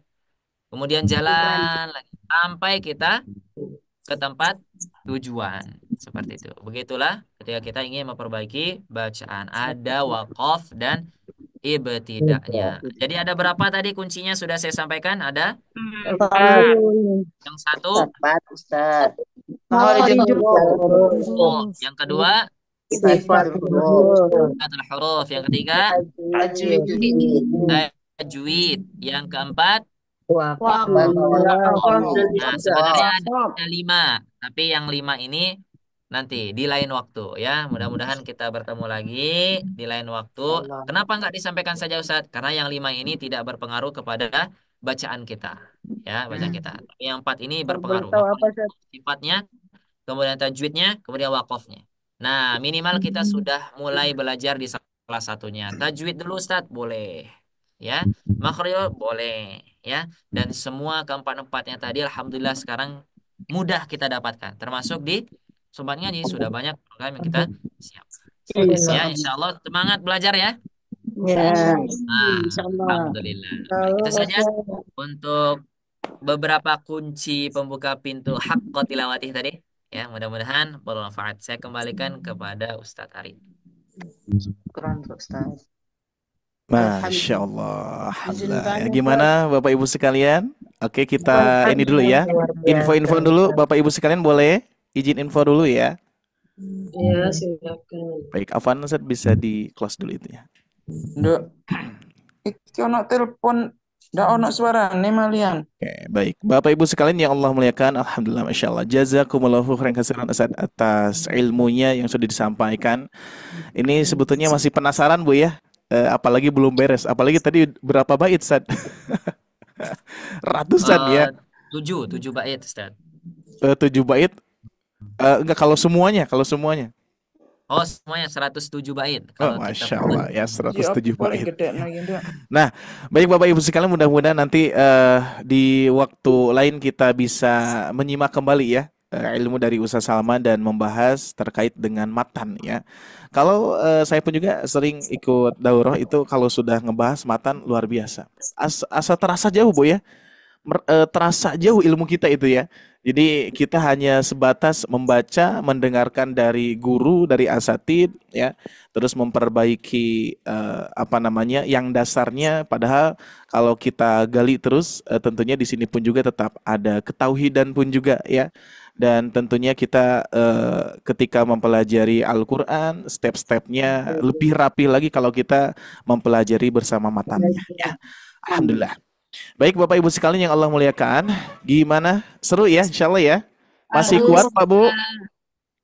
Kemudian jalan lagi sampai kita ke tempat tujuan. Seperti itu. Begitulah ketika kita ingin memperbaiki bacaan. Ada wakaf dan ibtida'nya. Jadi ada berapa tadi kuncinya sudah saya sampaikan? Ada Empat. yang satu, Tepat, Ustaz. Makharijul huruf. oh, yang kedua, Sifatul huruf. sifatul huruf, yang ketiga, Tajwid. tajwid, yang keempat. Wakaf. Nah, sebenarnya ada 5, tapi yang 5 ini nanti di lain waktu ya. Mudah-mudahan kita bertemu lagi di lain waktu. Kenapa nggak disampaikan saja Ustadz? Karena yang 5 ini tidak berpengaruh kepada bacaan kita, ya, bacaan kita. Tapi yang 4 ini berpengaruh. Sifatnya, kemudian tajwidnya, kemudian wakofnya. Nah, minimal kita sudah mulai belajar di salah satunya. Tajwid dulu Ustadz, boleh. Ya, makhraj boleh. Ya, dan semua keempat-empatnya tadi alhamdulillah sekarang mudah kita dapatkan, termasuk di Sobat Ngaji sudah banyak program yang kita siap. Ya, insya Allah semangat belajar ya. Ya. Alhamdulillah. Itu saja untuk beberapa kunci pembuka pintu haqqa tilawati tadi. Ya, mudah-mudahan bermanfaat. Saya kembalikan kepada Ustadz Arif. Kurang Ustaz. Masya Allah. Alhamdulillah. Ya, gimana Bapak Ibu sekalian? Oke, kita ini dulu ya. Info-info dulu Bapak Ibu sekalian, boleh izin info dulu ya. Ya, silakan. Baik, Afwan Ustaz bisa di close dulu itu ya. Nduk. Iki ono telepon, ndak ono suarane malian. Oke, baik. Bapak Ibu sekalian yang Allah muliakan, alhamdulillah, masya Allah. Jazakumullahu khairan katsiran Ustaz atas ilmunya yang sudah disampaikan. Ini sebetulnya masih penasaran Bu ya. Apalagi belum beres. Apalagi tadi berapa bait Ustaz? Ratusan ya. 7 bait Ustaz. 7 bait. Enggak, kalau semuanya. Oh, semuanya 107 bait. Oh, Masya Allah ya, 107 bait. Gede lagi, Nduk. Nah, baik Bapak Ibu sekalian, mudah-mudahan nanti di waktu lain kita bisa menyimak kembali ya ilmu dari Ustaz Salman dan membahas terkait dengan matan ya. Kalau saya pun juga sering ikut daurah itu, kalau sudah ngebahas matan luar biasa. Asa terasa jauh Bu ya. Terasa jauh ilmu kita itu ya. Jadi kita hanya sebatas membaca, mendengarkan dari guru, dari asatid ya, terus memperbaiki yang dasarnya. Padahal kalau kita gali terus, tentunya di sini pun juga tetap ada ketauhidan pun juga ya. Dan tentunya kita ketika mempelajari Al-Quran, step-stepnya lebih rapi lagi kalau kita mempelajari bersama matanya ya. Alhamdulillah. Baik Bapak Ibu sekalian yang Allah muliakan, gimana? Seru ya insya Allah ya? Masih kuat Pak Bu?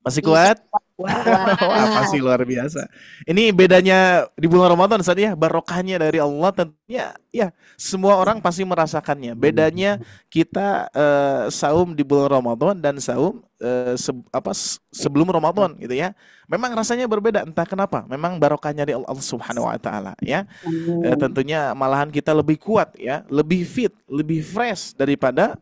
Masih kuat? Wah, pasti luar biasa. Ini bedanya di bulan Ramadan Ustaz ya, barokahnya dari Allah tentunya ya, semua orang pasti merasakannya. Bedanya kita saum di bulan Ramadan dan saum sebelum Ramadan gitu ya. Memang rasanya berbeda, entah kenapa. Memang barokahnya dari Allah Subhanahu wa taala ya. Tentunya malahan kita lebih kuat ya, lebih fit, lebih fresh daripada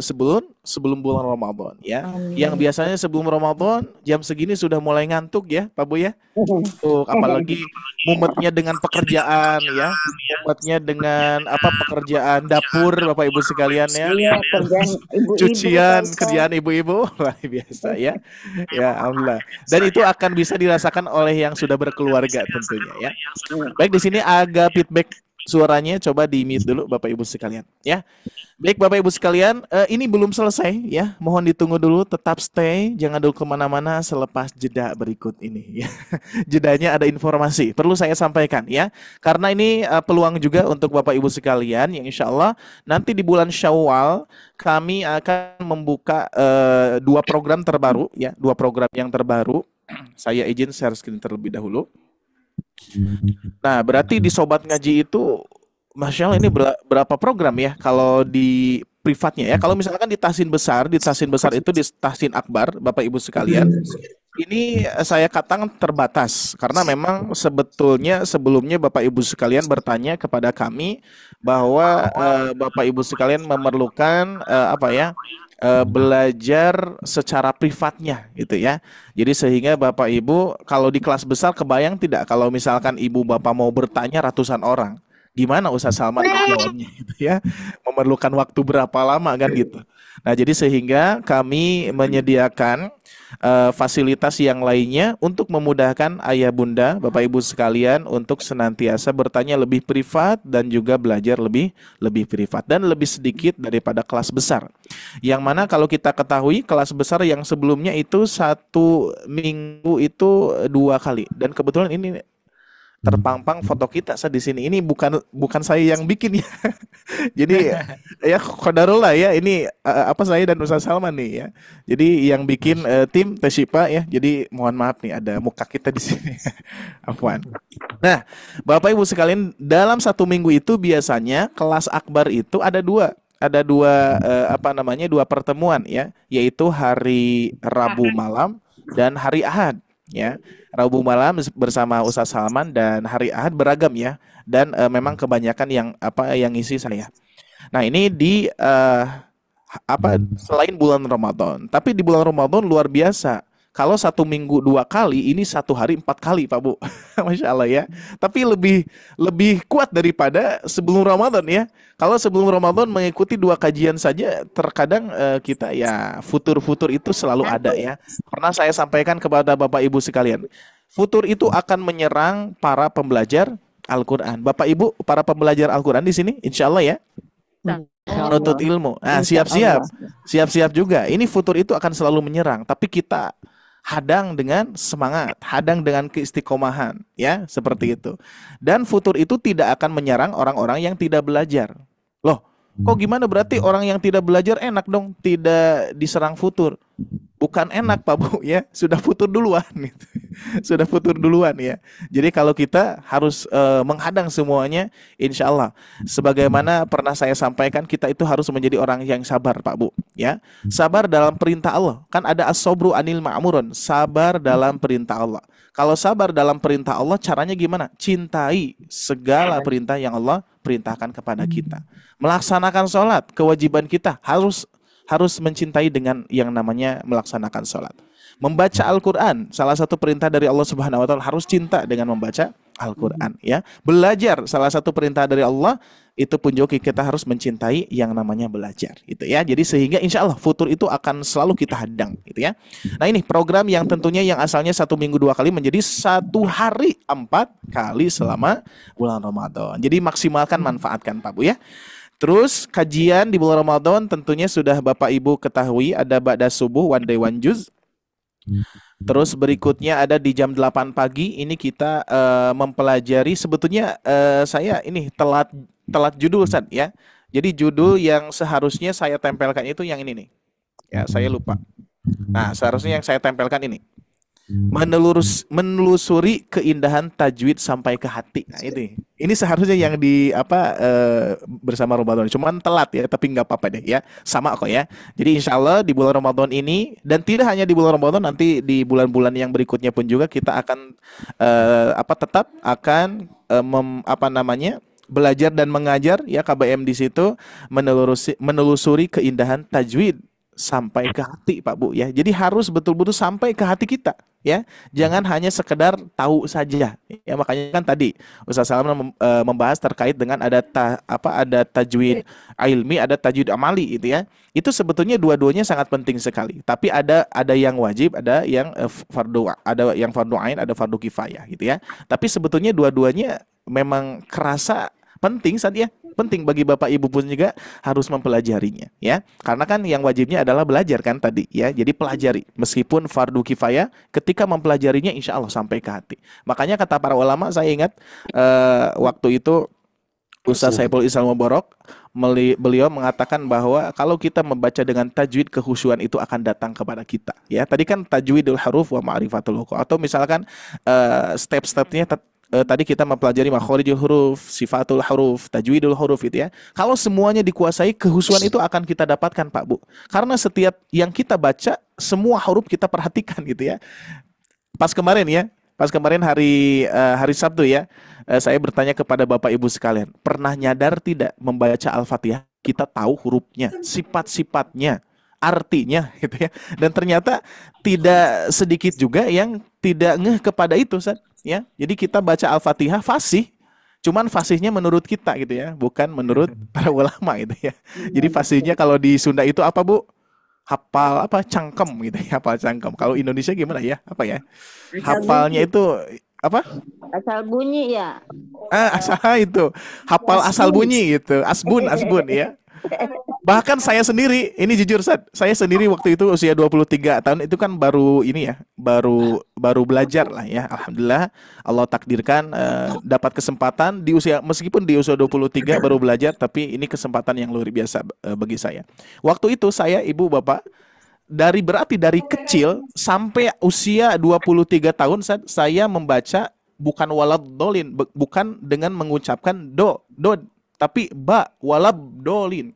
sebelum bulan Ramadan ya. Yang biasanya sebelum Ramadan jam segini sudah mulai ngantuk ya Pak Bu ya. Apalagi mumetnya dengan pekerjaan ya. Mumetnya dengan pekerjaan dapur Bapak Ibu sekalian ya. Iya, kerjaan ibu-ibu. Cucian, kerjaan ibu-ibu luar biasa ya. Ya Allah. Dan itu akan bisa dirasakan oleh yang sudah berkeluarga tentunya ya. Baik, di sini agak feedback suaranya coba di-mute dulu Bapak Ibu sekalian ya. Baik Bapak Ibu sekalian, ini belum selesai ya. Mohon ditunggu dulu, tetap stay, jangan dulu kemana-mana selepas jeda berikut ini ya. Jedanya ada informasi perlu saya sampaikan ya. Karena ini peluang juga untuk Bapak Ibu sekalian yang insya Allah nanti di bulan Syawal kami akan membuka dua program terbaru ya, dua program yang terbaru. Saya izin share screen terlebih dahulu. Nah, berarti di Sobat Ngaji itu, Masya Allah ini berapa program ya kalau di privatnya ya. Kalau misalkan di Tahsin Besar itu di Tahsin Akbar, Bapak Ibu sekalian, ini saya katakan terbatas. Karena memang sebetulnya sebelumnya Bapak Ibu sekalian bertanya kepada kami bahwa Bapak Ibu sekalian memerlukan belajar secara privatnya gitu ya. Jadi sehingga Bapak Ibu kalau di kelas besar kebayang tidak kalau misalkan Ibu Bapak mau bertanya ratusan orang, gimana Ustaz Salman menjawabnya gitu ya. Memerlukan waktu berapa lama kan gitu. Nah, jadi sehingga kami menyediakan fasilitas yang lainnya untuk memudahkan ayah bunda, Bapak Ibu sekalian untuk senantiasa bertanya lebih privat dan juga belajar lebih privat dan lebih sedikit daripada kelas besar. Yang mana kalau kita ketahui kelas besar yang sebelumnya itu 1 minggu itu 2 kali dan kebetulan ini terpampang foto kita di sini. Ini bukan saya yang bikin ya. Jadi ya qadarullah ya, ini saya dan Ustaz Salman nih ya. Jadi yang bikin tim Teshipa ya. Jadi mohon maaf nih ada muka kita di sini. Afwan. Nah, Bapak Ibu sekalian, dalam 1 minggu itu biasanya kelas akbar itu ada dua pertemuan ya, yaitu hari Rabu malam dan hari Ahad. Ya, Rabu malam bersama Ustaz Salman dan hari Ahad beragam ya, dan memang kebanyakan yang ngisi saya. Nah ini di selain bulan Ramadan, tapi di bulan Ramadan luar biasa. Kalau 1 minggu 2 kali, ini 1 hari 4 kali Pak Bu, Masya Allah ya. Tapi lebih kuat daripada sebelum Ramadan ya. Kalau sebelum Ramadan mengikuti 2 kajian saja, terkadang kita ya futur itu selalu ada ya. Pernah saya sampaikan kepada Bapak Ibu sekalian, futur itu akan menyerang para pembelajar Al-Quran. Bapak Ibu, para pembelajar Al-Quran di sini, insya Allah ya. Menuntut ilmu. Nah, siap-siap juga. Ini futur itu akan selalu menyerang, tapi kita hadang dengan semangat, hadang dengan keistiqomahan, ya, seperti itu. Dan futur itu tidak akan menyerang orang-orang yang tidak belajar. Loh, kok gimana berarti orang yang tidak belajar enak dong, tidak diserang futur? Bukan enak Pak Bu ya, sudah futur duluan gitu. Sudah futur duluan ya. Jadi kalau kita harus menghadang semuanya, insya Allah. Sebagaimana pernah saya sampaikan, kita itu harus menjadi orang yang sabar Pak Bu ya. Sabar dalam perintah Allah. Kan ada as-sabru anil ma'murun, sabar dalam perintah Allah. Kalau sabar dalam perintah Allah, caranya gimana? Cintai segala perintah yang Allah perintahkan kepada kita. Melaksanakan sholat, kewajiban kita harus mencintai dengan yang namanya melaksanakan sholat. Membaca Al-Quran, salah satu perintah dari Allah Subhanahu Wa Taala, harus cinta dengan membaca Al-Quran. Ya, belajar, salah satu perintah dari Allah, itu pun juga kita harus mencintai yang namanya belajar. Itu ya. Jadi sehingga insya Allah futur itu akan selalu kita hadang. Gitu ya. Nah ini program yang tentunya yang asalnya 1 minggu 2 kali menjadi 1 hari 4 kali selama bulan Ramadan. Jadi maksimalkan, manfaatkan Pak Bu ya. Terus kajian di bulan Ramadan tentunya sudah Bapak Ibu ketahui, ada ba'da subuh one day one juz. Terus berikutnya ada di jam 8 pagi ini kita mempelajari, sebetulnya saya ini telat judul Ustaz ya. Jadi judul yang seharusnya saya tempelkan itu yang ini nih. Ya, saya lupa. Nah, seharusnya yang saya tempelkan ini. Menelusuri keindahan tajwid sampai ke hati. Nah, ini seharusnya yang bersama Ramadan. Cuman telat ya, tapi nggak apa-apa deh ya, sama kok ya. Jadi insya Allah di bulan Ramadan ini, dan tidak hanya di bulan Ramadan, nanti di bulan-bulan yang berikutnya pun juga kita akan tetap akan belajar dan mengajar ya, KBM di situ menelusuri keindahan tajwid sampai ke hati Pak Bu ya. Jadi harus betul-betul sampai ke hati kita ya. Jangan hanya sekedar tahu saja. Ya makanya kan tadi Ustaz Salman membahas terkait dengan ada tajwid ilmi, ada tajwid amali gitu ya. Itu sebetulnya dua-duanya sangat penting sekali. Tapi ada yang wajib, ada yang fardu ain, ada fardu kifayah gitu ya. Tapi sebetulnya dua-duanya memang kerasa penting saat ya. Penting bagi Bapak Ibu pun juga harus mempelajarinya ya. Karena kan yang wajibnya adalah belajar kan tadi ya. Jadi pelajari. Meskipun fardu kifayah, ketika mempelajarinya insya Allah sampai ke hati. Makanya kata para ulama, saya ingat waktu itu Ustaz Saiful Islam Mubarak, beliau mengatakan bahwa kalau kita membaca dengan tajwid, kekhusyuan itu akan datang kepada kita ya. Tadi kan tajwidul huruf wa ma'rifatul huquq, atau misalkan step-stepnya tadi kita mempelajari makhorijul huruf, sifatul huruf, tajwidul huruf itu ya. Kalau semuanya dikuasai, kekhusyuan itu akan kita dapatkan Pak Bu. Karena setiap yang kita baca, semua huruf kita perhatikan gitu ya. Pas kemarin hari Sabtu ya, saya bertanya kepada Bapak Ibu sekalian, pernah nyadar tidak membaca Al-Fatihah kita tahu hurufnya, sifat-sifatnya, artinya gitu ya. Dan ternyata tidak sedikit juga yang tidak ngeh kepada itu, Ustaz. Ya, jadi kita baca Al-Fatihah fasih, cuman fasihnya menurut kita gitu ya, bukan menurut para ulama gitu ya. Jadi fasihnya kalau di Sunda itu apa Bu? Hafal apa cangkem gitu ya, hafal cangkem. Kalau Indonesia gimana ya? Apa ya? Hafalnya itu apa? Asal bunyi ya. Asal itu. Hafal asal bunyi gitu. Asbun ya. Bahkan saya sendiri, ini jujur saya sendiri waktu itu usia 23 tahun itu kan baru ini ya, baru belajar lah ya. Alhamdulillah Allah takdirkan dapat kesempatan di usia, meskipun di usia 23 baru belajar, tapi ini kesempatan yang luar biasa bagi saya. Waktu itu saya, Ibu, Bapak, berarti dari kecil sampai usia 23 tahun saya membaca bukan waladhdallin, bukan dengan mengucapkan do, tapi ba, walabdolin.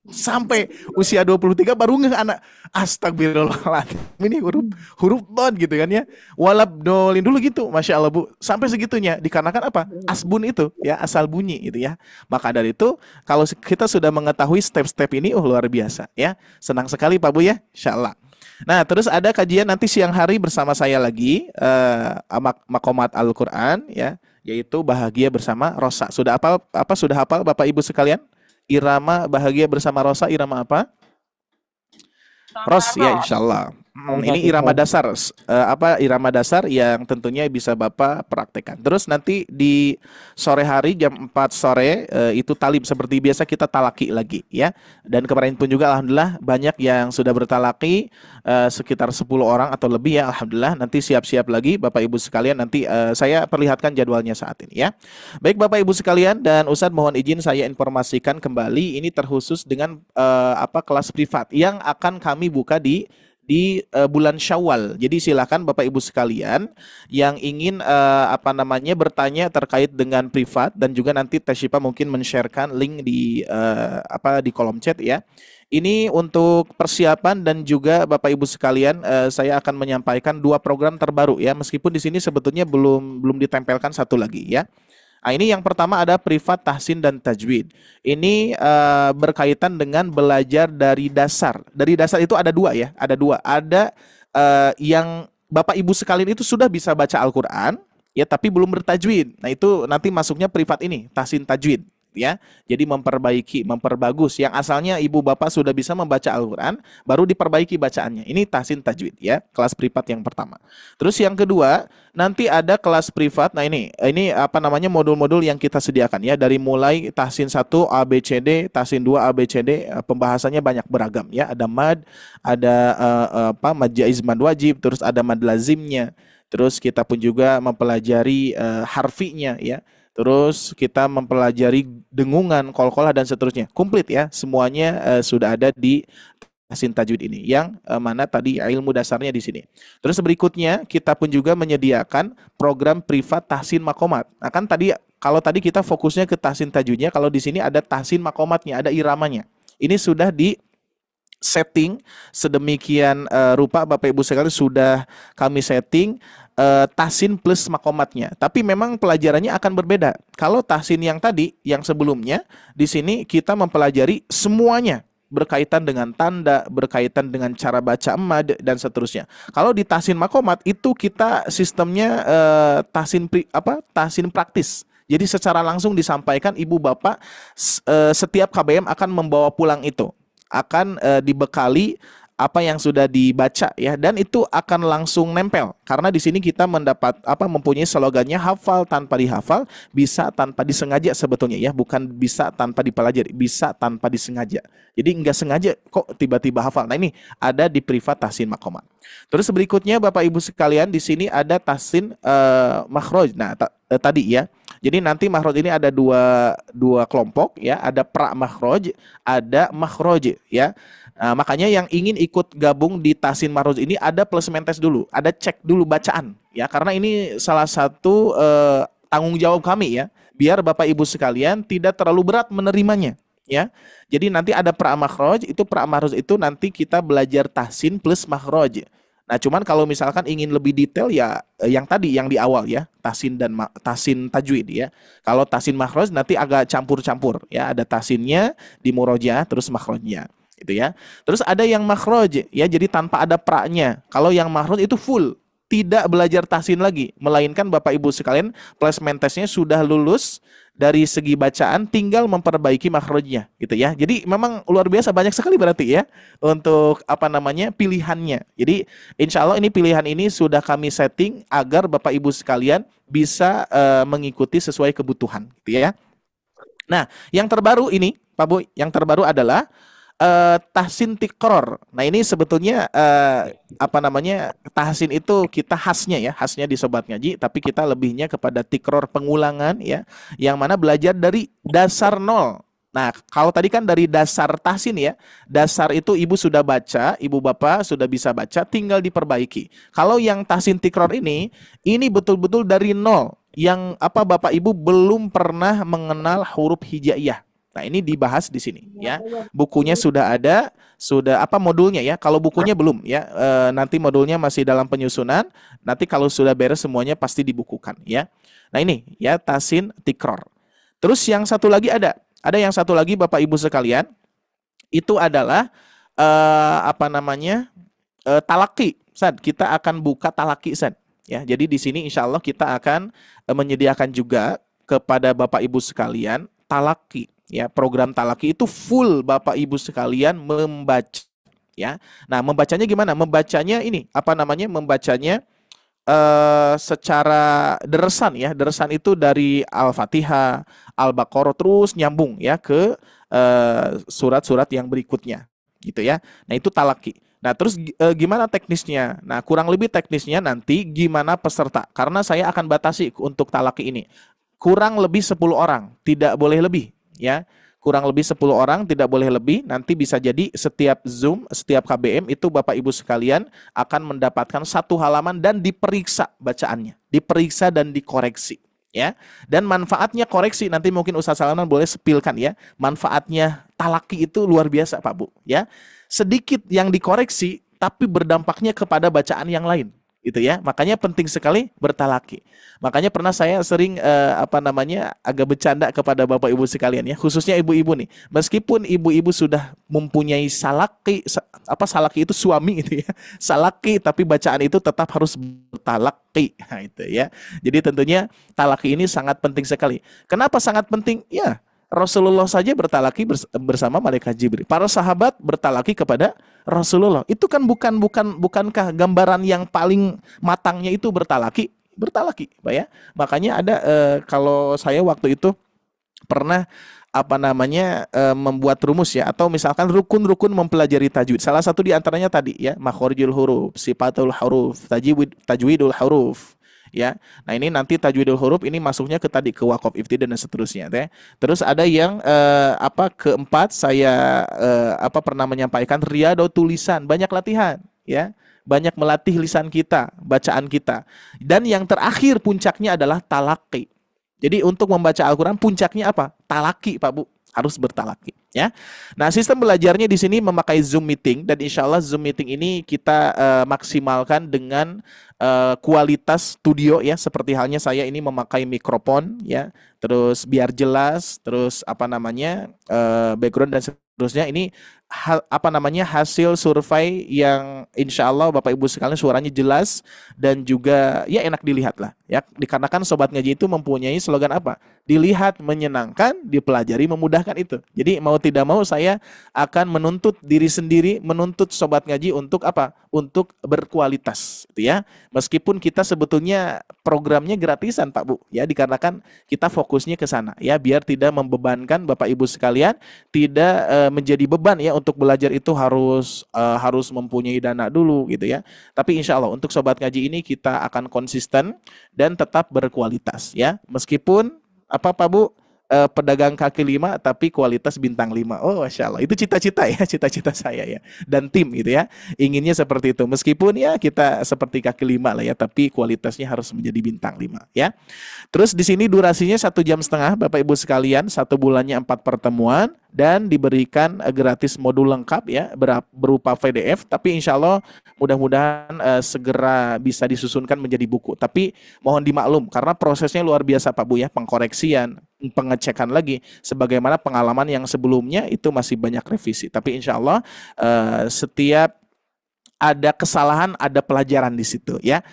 Sampai usia 23 baru ngeh anak, astagfirullahaladzim, ini huruf don gitu kan ya, walabdolin dulu gitu, Masya Allah Bu, sampai segitunya, dikarenakan apa? Asbun itu ya, asal bunyi gitu ya. Maka dari itu, kalau kita sudah mengetahui step-step ini, luar biasa ya, senang sekali Pak Bu ya, Insya Allah. Nah, terus ada kajian nanti siang hari bersama saya lagi, Makomat Al-Quran ya, yaitu Bahagia Bersama Rosa. Sudah hafal Bapak Ibu sekalian? Irama Bahagia Bersama Rosa, irama apa? Ros ya, insya Allah. Ini irama dasar, irama dasar yang tentunya bisa Bapak praktekkan. Terus nanti di sore hari jam 4 sore itu talib seperti biasa, kita talaki lagi ya. Dan kemarin pun juga alhamdulillah banyak yang sudah bertalaki, sekitar 10 orang atau lebih ya, alhamdulillah. Nanti siap-siap lagi Bapak Ibu sekalian, nanti saya perlihatkan jadwalnya saat ini ya. Baik Bapak Ibu sekalian, dan Ustadz mohon izin saya informasikan kembali, ini terkhusus dengan kelas privat yang akan kami buka di bulan Syawal. Jadi silakan Bapak Ibu sekalian yang ingin bertanya terkait dengan privat, dan juga nanti Teh Syifa mungkin men-sharekan link di kolom chat ya. Ini untuk persiapan, dan juga Bapak Ibu sekalian saya akan menyampaikan 2 program terbaru ya, meskipun di sini sebetulnya belum ditempelkan satu lagi ya. Nah, ini yang pertama ada privat tahsin dan tajwid. Ini berkaitan dengan belajar dari dasar. Dari dasar itu ada 2 ya, ada 2. Ada yang Bapak Ibu sekalian itu sudah bisa baca Al-Quran ya, tapi belum bertajwid. Nah, itu nanti masuknya privat ini, tahsin tajwid ya. Jadi memperbagus. Yang asalnya Ibu Bapak sudah bisa membaca Al-Quran, baru diperbaiki bacaannya. Ini tahsin tajwid ya, kelas privat yang pertama. Terus yang kedua, nanti ada kelas privat. Nah, ini modul-modul yang kita sediakan ya, dari mulai tahsin 1 ABCD, tahsin 2 ABCD, pembahasannya banyak beragam ya. Ada mad, ada mad jaiz, mad wajib, terus ada mad lazimnya. Terus kita pun juga mempelajari harfinya ya. Terus kita mempelajari dengungan, qalqalah dan seterusnya. Komplit ya, semuanya sudah ada di tahsin tajwid ini, yang mana tadi ilmu dasarnya di sini. Terus berikutnya kita pun juga menyediakan program privat tahsin makomat. Nah kan kalau tadi kita fokusnya ke tahsin tajwidnya, kalau di sini ada tahsin makomatnya, ada iramanya. Ini sudah di setting sedemikian rupa Bapak Ibu sekalian, sudah kami setting tahsin plus makomatnya. Tapi memang pelajarannya akan berbeda. Kalau tahsin yang tadi, yang sebelumnya, di sini kita mempelajari semuanya, berkaitan dengan tanda, berkaitan dengan cara baca mad dan seterusnya. Kalau di tahsin makomat itu kita sistemnya tahsin praktis. Jadi secara langsung disampaikan, Ibu Bapak setiap KBM akan membawa pulang itu, akan dibekali apa yang sudah dibaca ya, dan itu akan langsung nempel karena di sini kita mempunyai slogannya hafal tanpa dihafal, bisa tanpa disengaja sebetulnya ya, bukan bisa tanpa dipelajari, bisa tanpa disengaja. Jadi nggak sengaja kok tiba-tiba hafal. Nah ini ada di privat tahsin makomat. Terus berikutnya Bapak Ibu sekalian di sini ada tahsin makhraj. Nah tadi ya. Jadi nanti makhraj ini ada dua kelompok ya, ada pra makhraj, ada makhraj ya. Makanya yang ingin ikut gabung di tahsin makhraj ini ada plasma test dulu, ada cek dulu bacaan ya, karena ini salah satu tanggung jawab kami ya, biar Bapak Ibu sekalian tidak terlalu berat menerimanya ya. Jadi nanti ada pra makhraj, itu nanti kita belajar tahsin plus makhraj. Nah, cuman kalau misalkan ingin lebih detail ya yang tadi yang di awal ya, tahsin dan tahsin tajwid ya. Kalau tahsin makhraj nanti agak campur-campur ya, ada tahsinnya di murojaah terus makhrajnya gitu ya. Terus ada yang makhraj ya, jadi tanpa ada pra-nya. Kalau yang makhraj itu full, tidak belajar tahsin lagi, melainkan Bapak Ibu sekalian placement testnya sudah lulus dari segi bacaan, tinggal memperbaiki makhrajnya gitu ya. Jadi memang luar biasa banyak sekali berarti ya untuk pilihannya. Jadi insya Allah ini pilihan ini sudah kami setting agar Bapak Ibu sekalian bisa mengikuti sesuai kebutuhan gitu ya. Nah yang terbaru ini Pak Bu, yang terbaru adalah tahsin tikror. Nah ini sebetulnya tahsin itu kita khasnya di Sobat Ngaji, tapi kita lebihnya kepada tikror, pengulangan ya, yang mana belajar dari dasar nol. Nah kalau tadi kan dari dasar tahsin ya, dasar itu ibu sudah baca, ibu bapak sudah bisa baca, tinggal diperbaiki. Kalau yang tahsin tikror ini betul-betul dari nol, yang Bapak Ibu belum pernah mengenal huruf hijaiyah. Nah, ini dibahas di sini ya. Bukunya sudah ada, modulnya ya. Kalau bukunya belum ya, nanti modulnya masih dalam penyusunan. Nanti kalau sudah beres semuanya pasti dibukukan ya. Nah, ini ya tahsin tikror. Terus yang satu lagi ada yang satu lagi Bapak Ibu sekalian, itu adalah talaki. Sad, kita akan buka talaki Sad ya. Jadi di sini insya Allah kita akan menyediakan juga kepada Bapak Ibu sekalian talaki. Ya, program talaki itu full Bapak Ibu sekalian membaca ya. Nah, membacanya gimana? Membacanya membacanya secara deresan ya. Deresan itu dari Al-Fatihah, Al-Baqarah terus nyambung ya ke surat-surat yang berikutnya gitu ya. Nah, itu talaki. Nah, terus gimana teknisnya? Nah, kurang lebih teknisnya nanti gimana peserta. Karena saya akan batasi untuk talaki ini. Kurang lebih 10 orang, tidak boleh lebih. Ya, kurang lebih 10 orang, tidak boleh lebih. Nanti bisa jadi setiap Zoom, setiap KBM itu Bapak Ibu sekalian akan mendapatkan satu halaman dan diperiksa bacaannya, diperiksa dan dikoreksi ya. Dan manfaatnya koreksi nanti mungkin Ustaz Salaman boleh sepilkan ya. Manfaatnya talaki itu luar biasa Pak Bu ya. Sedikit yang dikoreksi tapi berdampaknya kepada bacaan yang lain. Gitu ya, makanya penting sekali bertalaki. Makanya pernah saya sering agak bercanda kepada Bapak Ibu sekalian ya, khususnya ibu-ibu nih. Meskipun ibu-ibu sudah mempunyai salaki, salaki itu suami gitu ya, salaki, tapi bacaan itu tetap harus bertalaki. Nah, itu ya. Jadi tentunya talaki ini sangat penting sekali. Kenapa sangat penting? Ya, Rasulullah saja bertalaki bersama malaikat Jibril. Para sahabat bertalaki kepada Rasulullah. Itu kan bukankah gambaran yang paling matangnya itu bertalaki, Pak ya? Makanya ada kalau saya waktu itu pernah membuat rumus ya, atau misalkan rukun-rukun mempelajari tajwid. Salah satu di antaranya tadi ya, makhorijul huruf, sifatul huruf, tajwidul huruf. Ya, nah ini nanti tajwidul huruf ini masuknya ke waqaf ibtidah dan seterusnya teh. Terus ada yang keempat saya pernah menyampaikan riyadhah tulisan, banyak latihan ya, banyak melatih lisan kita, bacaan kita. Dan yang terakhir puncaknya adalah talaki. Jadi untuk membaca Al-Qur'an puncaknya apa? Talaki Pak Bu, harus bertalaki ya. Nah, sistem belajarnya di sini memakai Zoom meeting, dan insya Allah Zoom meeting ini kita maksimalkan dengan kualitas studio ya, seperti halnya saya ini memakai mikrofon ya, terus biar jelas, terus background dan seterusnya ini apa namanya, hasil survei yang insya Allah Bapak Ibu sekalian suaranya jelas dan juga ya enak dilihat lah ya, dikarenakan Sobat Ngaji itu mempunyai slogan apa? Dilihat, menyenangkan, dipelajari, memudahkan itu. Jadi mau tidak mau saya akan menuntut diri sendiri, menuntut Sobat Ngaji untuk apa? Untuk berkualitas gitu ya. Meskipun kita sebetulnya programnya gratisan Pak Bu ya, dikarenakan kita fokusnya ke sana ya, biar tidak membebankan Bapak Ibu sekalian, tidak menjadi beban ya untuk belajar itu harus mempunyai dana dulu gitu ya. Tapi insya Allah untuk Sobat Ngaji ini kita akan konsisten dan tetap berkualitas ya. Meskipun apa Pak Bu, pedagang kaki lima tapi kualitas bintang 5. Oh Masya Allah, itu cita-cita ya, cita-cita saya ya, dan tim gitu ya, inginnya seperti itu. Meskipun ya kita seperti kaki lima lah ya, tapi kualitasnya harus menjadi bintang 5 ya. Terus di sini durasinya 1,5 jam Bapak Ibu sekalian, 1 bulannya 4 pertemuan, dan diberikan gratis modul lengkap ya, berupa PDF. Tapi insya Allah mudah-mudahan segera bisa disusunkan menjadi buku. Tapi mohon dimaklum karena prosesnya luar biasa Pak Bu ya, pengkoreksian, pengecekan lagi, sebagaimana pengalaman yang sebelumnya itu masih banyak revisi. Tapi insya Allah setiap ada kesalahan, ada pelajaran di situ ya.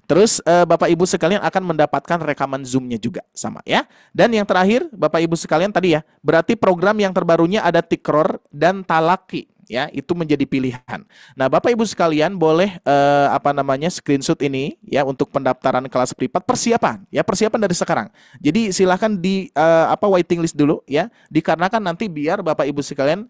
Terus Bapak Ibu sekalian akan mendapatkan rekaman Zoom-nya juga sama ya. Dan yang terakhir Bapak Ibu sekalian tadi ya, berarti program yang terbarunya ada Tikror dan Talaki ya, itu menjadi pilihan. Nah, Bapak Ibu sekalian boleh screenshot ini ya untuk pendaftaran kelas privat, persiapan dari sekarang. Jadi silahkan di waiting list dulu ya, dikarenakan nanti biar Bapak Ibu sekalian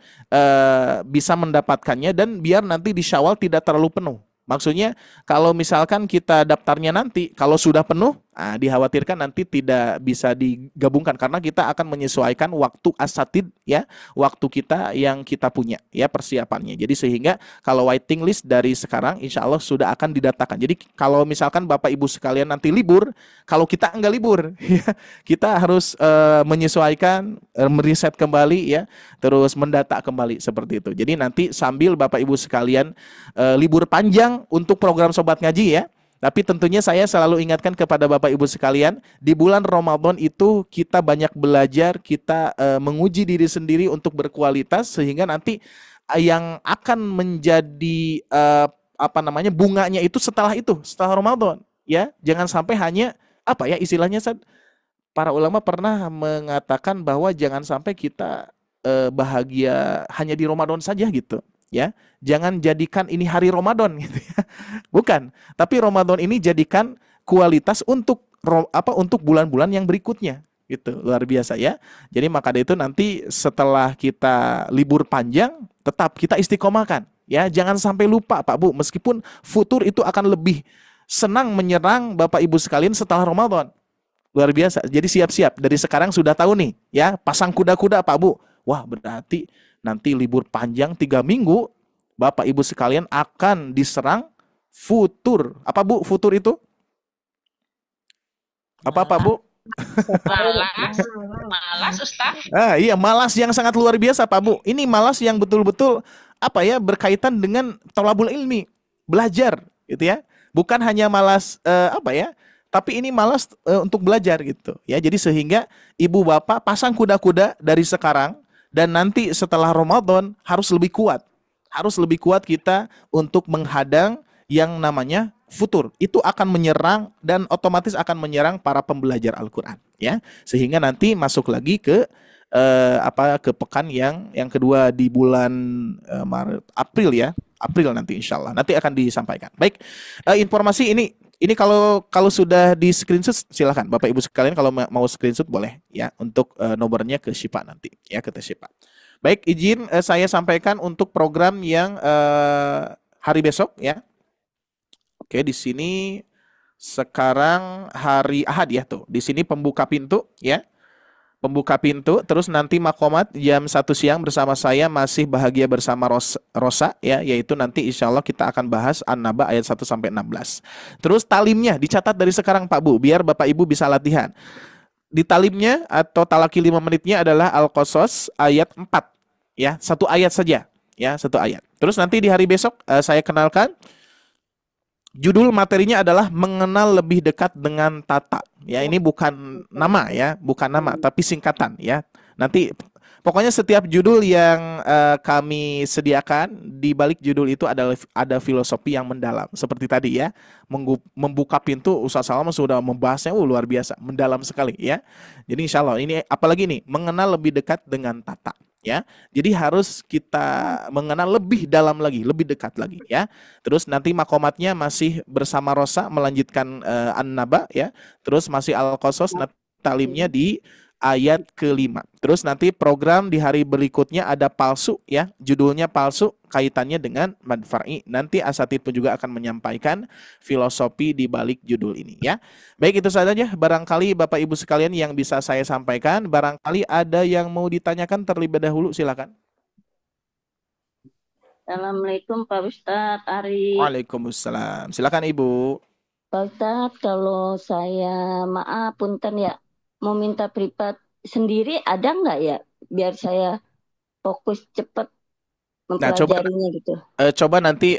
bisa mendapatkannya dan biar nanti di Syawal tidak terlalu penuh. Maksudnya kalau misalkan kita daftarnya nanti kalau sudah penuh, dikhawatirkan nanti tidak bisa digabungkan karena kita akan menyesuaikan waktu asatid ya, waktu kita yang kita punya ya persiapannya. Jadi sehingga kalau waiting list dari sekarang insya Allah sudah akan didatakan. Jadi kalau misalkan Bapak Ibu sekalian nanti libur, kalau kita enggak libur ya, kita harus menyesuaikan, meriset kembali ya, terus mendata kembali seperti itu. Jadi nanti sambil Bapak Ibu sekalian libur panjang untuk program Sobat Ngaji ya. Tapi tentunya saya selalu ingatkan kepada Bapak Ibu sekalian, di bulan Ramadan itu kita banyak belajar, kita menguji diri sendiri untuk berkualitas, sehingga nanti yang akan menjadi bunganya itu setelah Ramadan ya. Jangan sampai hanya istilahnya para ulama pernah mengatakan bahwa jangan sampai kita bahagia hanya di Ramadan saja gitu. Ya, jangan jadikan ini hari Ramadan gitu ya. Bukan, tapi Ramadan ini jadikan kualitas untuk bulan-bulan yang berikutnya. Gitu, luar biasa ya. Jadi maka dari itu nanti setelah kita libur panjang tetap kita istiqomahkan ya. Jangan sampai lupa Pak Bu, meskipun futur itu akan lebih senang menyerang Bapak Ibu sekalian setelah Ramadan. Luar biasa. Jadi siap-siap dari sekarang sudah tahu nih ya, pasang kuda-kuda Pak Bu. Wah, berarti nanti libur panjang 3 minggu Bapak Ibu sekalian akan diserang futur. Apa Bu futur itu? Apa Pak Bu? Malas Ustaz. Iya, malas yang sangat luar biasa Pak Bu. Ini malas yang betul-betul berkaitan dengan thalabul ilmi, belajar gitu ya. Bukan hanya malas tapi ini malas untuk belajar gitu ya. Jadi sehingga ibu bapak pasang kuda-kuda dari sekarang. Dan nanti setelah Ramadan harus lebih kuat. Harus lebih kuat kita untuk menghadang yang namanya futur. Itu akan menyerang dan otomatis akan menyerang para pembelajar Al-Quran. Ya, sehingga nanti masuk lagi ke pekan yang kedua di bulan April ya. April nanti insya Allah. Nanti akan disampaikan. Baik, informasi ini kalau sudah di screenshot silakan Bapak Ibu sekalian, kalau mau screenshot boleh ya, untuk nomornya ke Syifa nanti ya, ke Syifa. Baik, izin saya sampaikan untuk program yang hari besok ya. Oke, di sini sekarang hari Ahad ya tuh. Di sini pembuka pintu ya. Pembuka pintu, terus nanti makomat jam 1 siang bersama saya masih bahagia bersama Rosa ya, yaitu nanti insya Allah kita akan bahas An-Naba ayat 1 sampai 16. Terus talimnya dicatat dari sekarang Pak Bu, biar Bapak Ibu bisa latihan. Di talimnya atau talaki 5 menitnya adalah Al-Qasas ayat 4 ya, 1 ayat saja ya, 1 ayat. Terus nanti di hari besok saya kenalkan judul materinya adalah mengenal lebih dekat dengan tata. Ya, ini bukan nama ya, bukan nama tapi singkatan ya. Nanti Pokoknya setiap judul yang kami sediakan, di balik judul itu ada filosofi yang mendalam. Seperti tadi ya, membuka pintu, Ustaz Salman sudah membahasnya luar biasa, mendalam sekali ya. Jadi insya Allah ini apalagi nih, mengenal lebih dekat dengan tata ya. Jadi harus kita mengenal lebih dalam lagi, lebih dekat lagi ya. Terus nanti makomatnya masih bersama Rosa melanjutkan An-Naba ya. Terus masih Al-Qasas, nanti talimnya di ayat ke-5. Terus nanti program di hari berikutnya ada palsu ya, judulnya palsu, kaitannya dengan mad far'i. Nanti asatid pun juga akan menyampaikan filosofi di balik judul ini ya. Baik, itu saja barangkali Bapak Ibu sekalian yang bisa saya sampaikan. Barangkali ada yang mau ditanyakan terlebih dahulu, silakan. Assalamualaikum Pak Ustadz Ari. Waalaikumsalam. Silakan Ibu. Pak Ustadz, kalau saya maaf punten ya, mau minta privat sendiri ada nggak ya, biar saya fokus cepat Nah, mempelajarinya gitu. coba nanti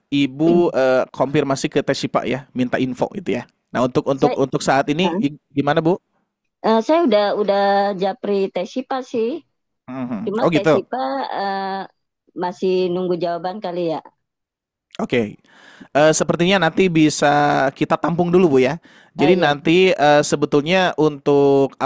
Ibu konfirmasi ke Tesipa ya, minta info itu ya. Nah, untuk saat ini gimana Bu? Saya udah japri Tesipa sih. Cuma Oh gitu. Tesipa masih nunggu jawaban kali ya. Oke. Sepertinya nanti bisa kita tampung dulu Bu ya. Jadi nanti sebetulnya untuk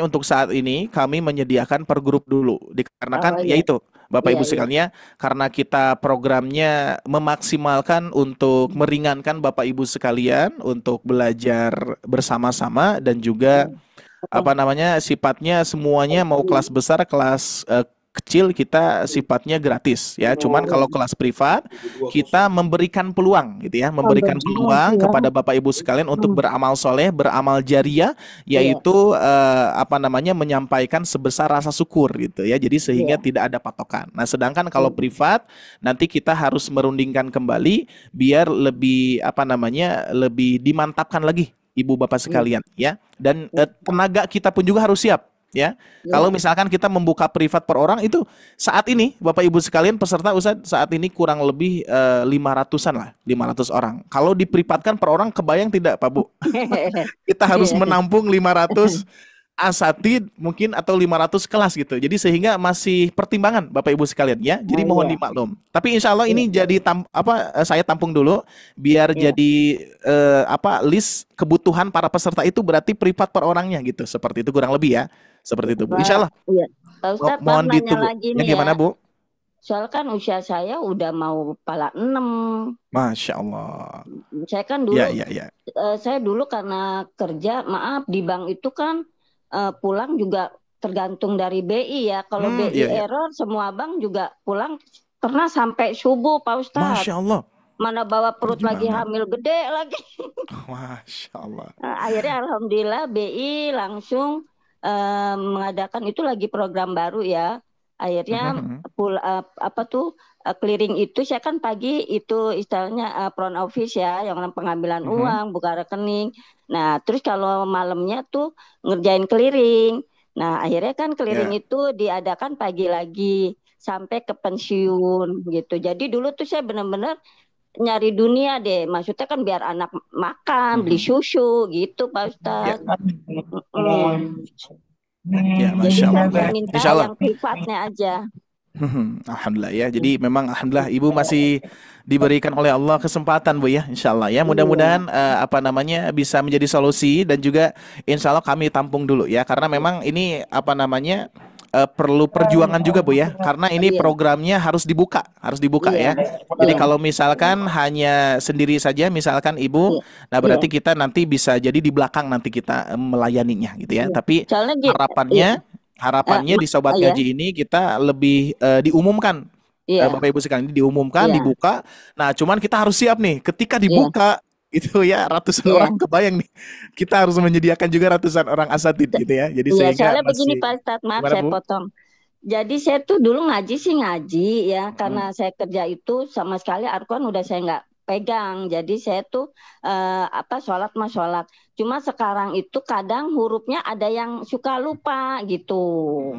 untuk saat ini kami menyediakan per grup dulu, dikarenakan yaitu Bapak Ibu sekalian, karena kita programnya memaksimalkan untuk meringankan Bapak Ibu sekalian untuk belajar bersama-sama, dan juga sifatnya semuanya mau kelas besar, kelas kecil kita sifatnya gratis ya. Cuman kalau kelas privat kita memberikan peluang gitu ya, memberikan peluang kepada Bapak Ibu sekalian untuk beramal soleh, beramal jariah, yaitu menyampaikan sebesar rasa syukur gitu ya. Jadi sehingga tidak ada patokan. Nah, sedangkan kalau privat nanti kita harus merundingkan kembali biar lebih lebih dimantapkan lagi Ibu Bapak sekalian ya. Dan tenaga kita pun juga harus siap. Ya, kalau misalkan kita membuka privat per orang itu saat ini Bapak Ibu sekalian peserta Ustadz saat ini kurang lebih 500-an lah, 500 orang. Kalau diprivatkan per orang kebayang tidak Pak Bu? Kita harus menampung 500 asatid mungkin atau 500 kelas gitu. Jadi sehingga masih pertimbangan Bapak Ibu sekalian ya. Jadi mohon dimaklum. Tapi insya Allah ini jadi saya tampung dulu biar jadi list kebutuhan para peserta itu berarti privat per orangnya gitu. Seperti itu kurang lebih ya. Seperti itu Bu. Insya Allah. Pak Ustadz, mohon ditunggu. lagi nih Gimana Bu? Soal kan usia saya udah mau kepala 6. Masya Allah. Saya kan dulu, saya dulu karena kerja, maaf di bank itu kan pulang juga tergantung dari BI ya. Kalau BI error, semua bank juga pulang pernah sampai subuh Pak Ustadz. Masya Allah. Mana bawa perut lagi hamil gede lagi. Masya Allah. Akhirnya alhamdulillah BI langsung mengadakan itu lagi program baru ya. Akhirnya clearing itu saya kan pagi itu istilahnya front office ya, yang pengambilan uang, buka rekening. Nah, terus kalau malamnya tuh ngerjain clearing. Nah, akhirnya kan clearing itu diadakan pagi lagi sampai ke pensiun gitu. Jadi dulu tuh saya benar-benar nyari dunia deh. Maksudnya kan biar anak makan, beli susu gitu Pak Ustadz. Ya, Masya Allah. Jadi minta yang privatnya aja. Alhamdulillah ya. Jadi memang alhamdulillah Ibu masih diberikan oleh Allah kesempatan Bu ya, insya Allah ya. Mudah-mudahan bisa menjadi solusi, dan juga insya Allah kami tampung dulu ya, karena memang ini perlu perjuangan juga Bu ya, karena ini programnya harus dibuka ya. Jadi kalau misalkan hanya sendiri saja misalkan Ibu, nah berarti kita nanti bisa jadi di belakang nanti kita melayaninya gitu ya. Tapi harapannya di Sobat Ngaji ini kita lebih diumumkan. Bapak Ibu sekalian, diumumkan, dibuka. Nah, cuman kita harus siap nih ketika dibuka itu ya, ratusan orang, kebayang nih kita harus menyediakan juga ratusan orang asatid gitu ya. Jadi soalnya begini Pak Ustadz, maaf saya potong. Jadi saya tuh dulu ngaji ya, karena saya kerja itu sama sekali Al-Quran udah saya nggak pegang. Jadi saya tuh sholat. Cuma sekarang itu kadang hurufnya ada yang suka lupa gitu.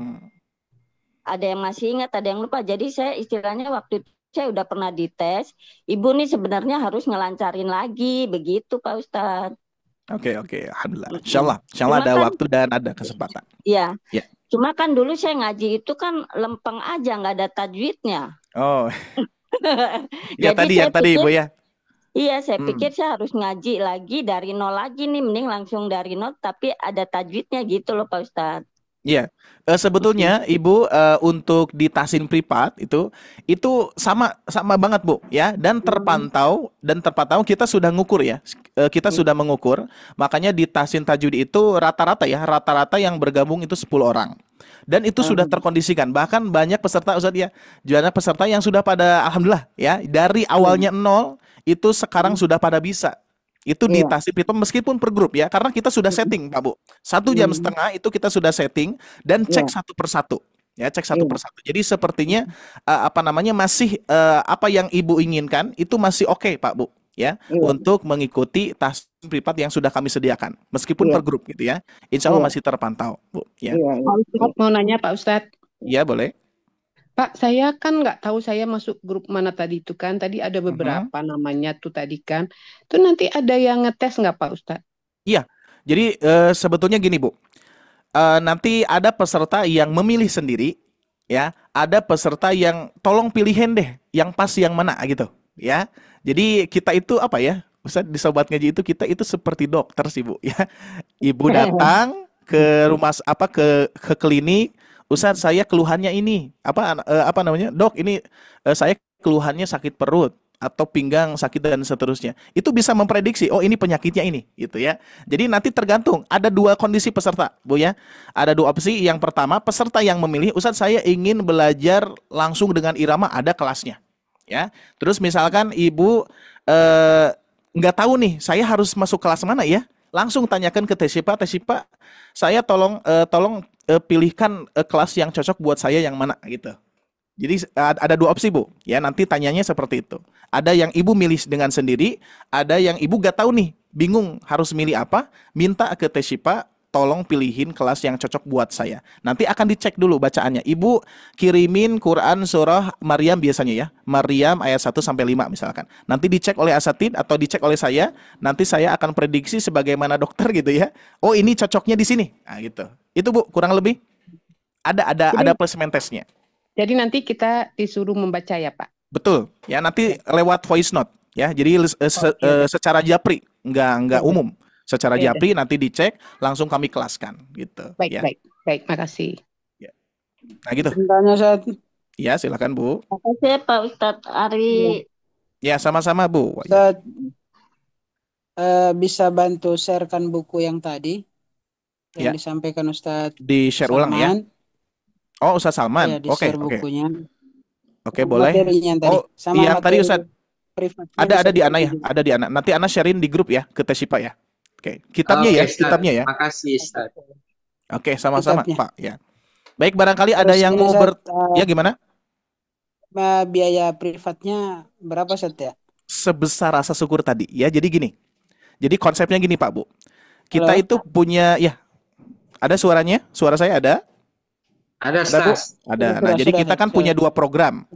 Ada yang masih ingat, ada yang lupa. Jadi saya istilahnya waktu itu saya udah pernah dites. Ibu nih sebenarnya harus ngelancarin lagi begitu Pak Ustadz. Oke, alhamdulillah. Insya Allah ada waktu dan ada kesempatan. Iya. Cuma kan dulu saya ngaji itu kan lempeng aja, nggak ada tajwidnya. Oh, ya Jadi tadi saya yang tadi pikir, Ibu ya. iya saya Hmm. pikir saya harus ngaji lagi dari nol lagi nih, mending langsung dari nol, tapi ada tajwidnya gitu loh Pak Ustadz. Iya, sebetulnya Ibu untuk di Tasin Pripat itu sama banget Bu ya, dan terpantau kita sudah ngukur ya. Kita sudah mengukur, makanya di Tasin Tajwid itu rata-rata yang bergabung itu 10 orang. Dan itu sudah terkondisikan. Bahkan banyak peserta Ustadz ya, juara peserta yang sudah pada alhamdulillah ya, dari awalnya nol itu sekarang sudah pada bisa. Itu di Tasik Pripat meskipun per grup ya, karena kita sudah setting Pak Bu. 1,5 jam itu kita sudah setting dan cek satu persatu. Ya, cek satu persatu. Jadi sepertinya masih apa yang Ibu inginkan itu masih oke Pak Bu ya, untuk mengikuti Tasik Pripat yang sudah kami sediakan meskipun per grup gitu ya. Insya Allah masih terpantau Bu ya. Pak Ustadz mau nanya Pak Ustadz. Ya boleh. Pak, saya kan nggak tahu saya masuk grup mana tadi itu kan. Tadi ada beberapa namanya tuh tadi kan. Itu nanti ada yang ngetes nggak Pak Ustadz? Iya, jadi sebetulnya gini Bu. Nanti ada peserta yang memilih sendiri, ya. Ada peserta yang tolong pilihin deh, yang pas yang mana gitu, ya. Jadi kita itu apa ya? Ustaz di Sobat Ngaji itu kita itu seperti dokter sih Bu, ya. Ibu datang ke rumah ke klinik. Ustaz saya keluhannya ini apa namanya Dok ini saya keluhannya sakit perut atau pinggang sakit dan seterusnya. Itu bisa memprediksi oh ini penyakitnya ini gitu ya. Jadi nanti tergantung ada 2 kondisi peserta Bu ya. Ada 2 opsi. Yang pertama peserta yang memilih Ustaz saya ingin belajar langsung dengan irama ada kelasnya ya. Terus misalkan Ibu nggak tahu nih saya harus masuk kelas mana ya. Langsung tanyakan ke Tesipa saya tolong pilihkan kelas yang cocok buat saya yang mana gitu. Jadi ada 2 opsi Bu ya, nanti tanyanya seperti itu. Ada yang Ibu milih dengan sendiri, ada yang Ibu gak tahu nih, bingung harus milih apa, minta ke Tesipa tolong pilihin kelas yang cocok buat saya. Nanti akan dicek dulu bacaannya. Ibu kirimin Quran surah Maryam biasanya ya. Maryam ayat 1 sampai 5 misalkan. Nanti dicek oleh asatid atau dicek oleh saya. Nanti saya akan prediksi sebagaimana dokter gitu ya. Oh, ini cocoknya di sini. Nah, gitu. Itu Bu, kurang lebih ada placement testnya. Jadi nanti kita disuruh membaca ya Pak. Betul. Ya, nanti lewat voice note ya. Jadi secara japri, enggak umum. Secara japri nanti dicek, langsung kami kelaskan gitu. Baik, ya. baik, makasih. Ya. Nah gitu. Tanya saat. Ya silakan Bu. Makasih Pak Ustadz Ari. Ya sama-sama Bu. Ustadz, bisa bantu sharekan buku yang tadi yang disampaikan Ustadz di share ulang ya. Oh Ustadz Salman. Ya, Oke. bukunya. Oke boleh. Yang tadi. Sama yang tadi Ustadz. Ada di Ana ya. juga. Ada di Ana. Nanti Ana sharein di grup ya ke Tesipa ya. Oke, kitabnya kitabnya ya. Makasih Ustaz. Oke, sama-sama Pak ya. Baik, barangkali ada yang mau ya gimana? Biaya privatnya berapa Ustaz ya? Sebesar rasa syukur tadi ya. Jadi gini. Jadi konsepnya gini Pak Bu. Kita itu punya ya. Ada suaranya? Suara saya ada? Ada Ustaz. Ada. Nah, jadi kita kan punya 2 program.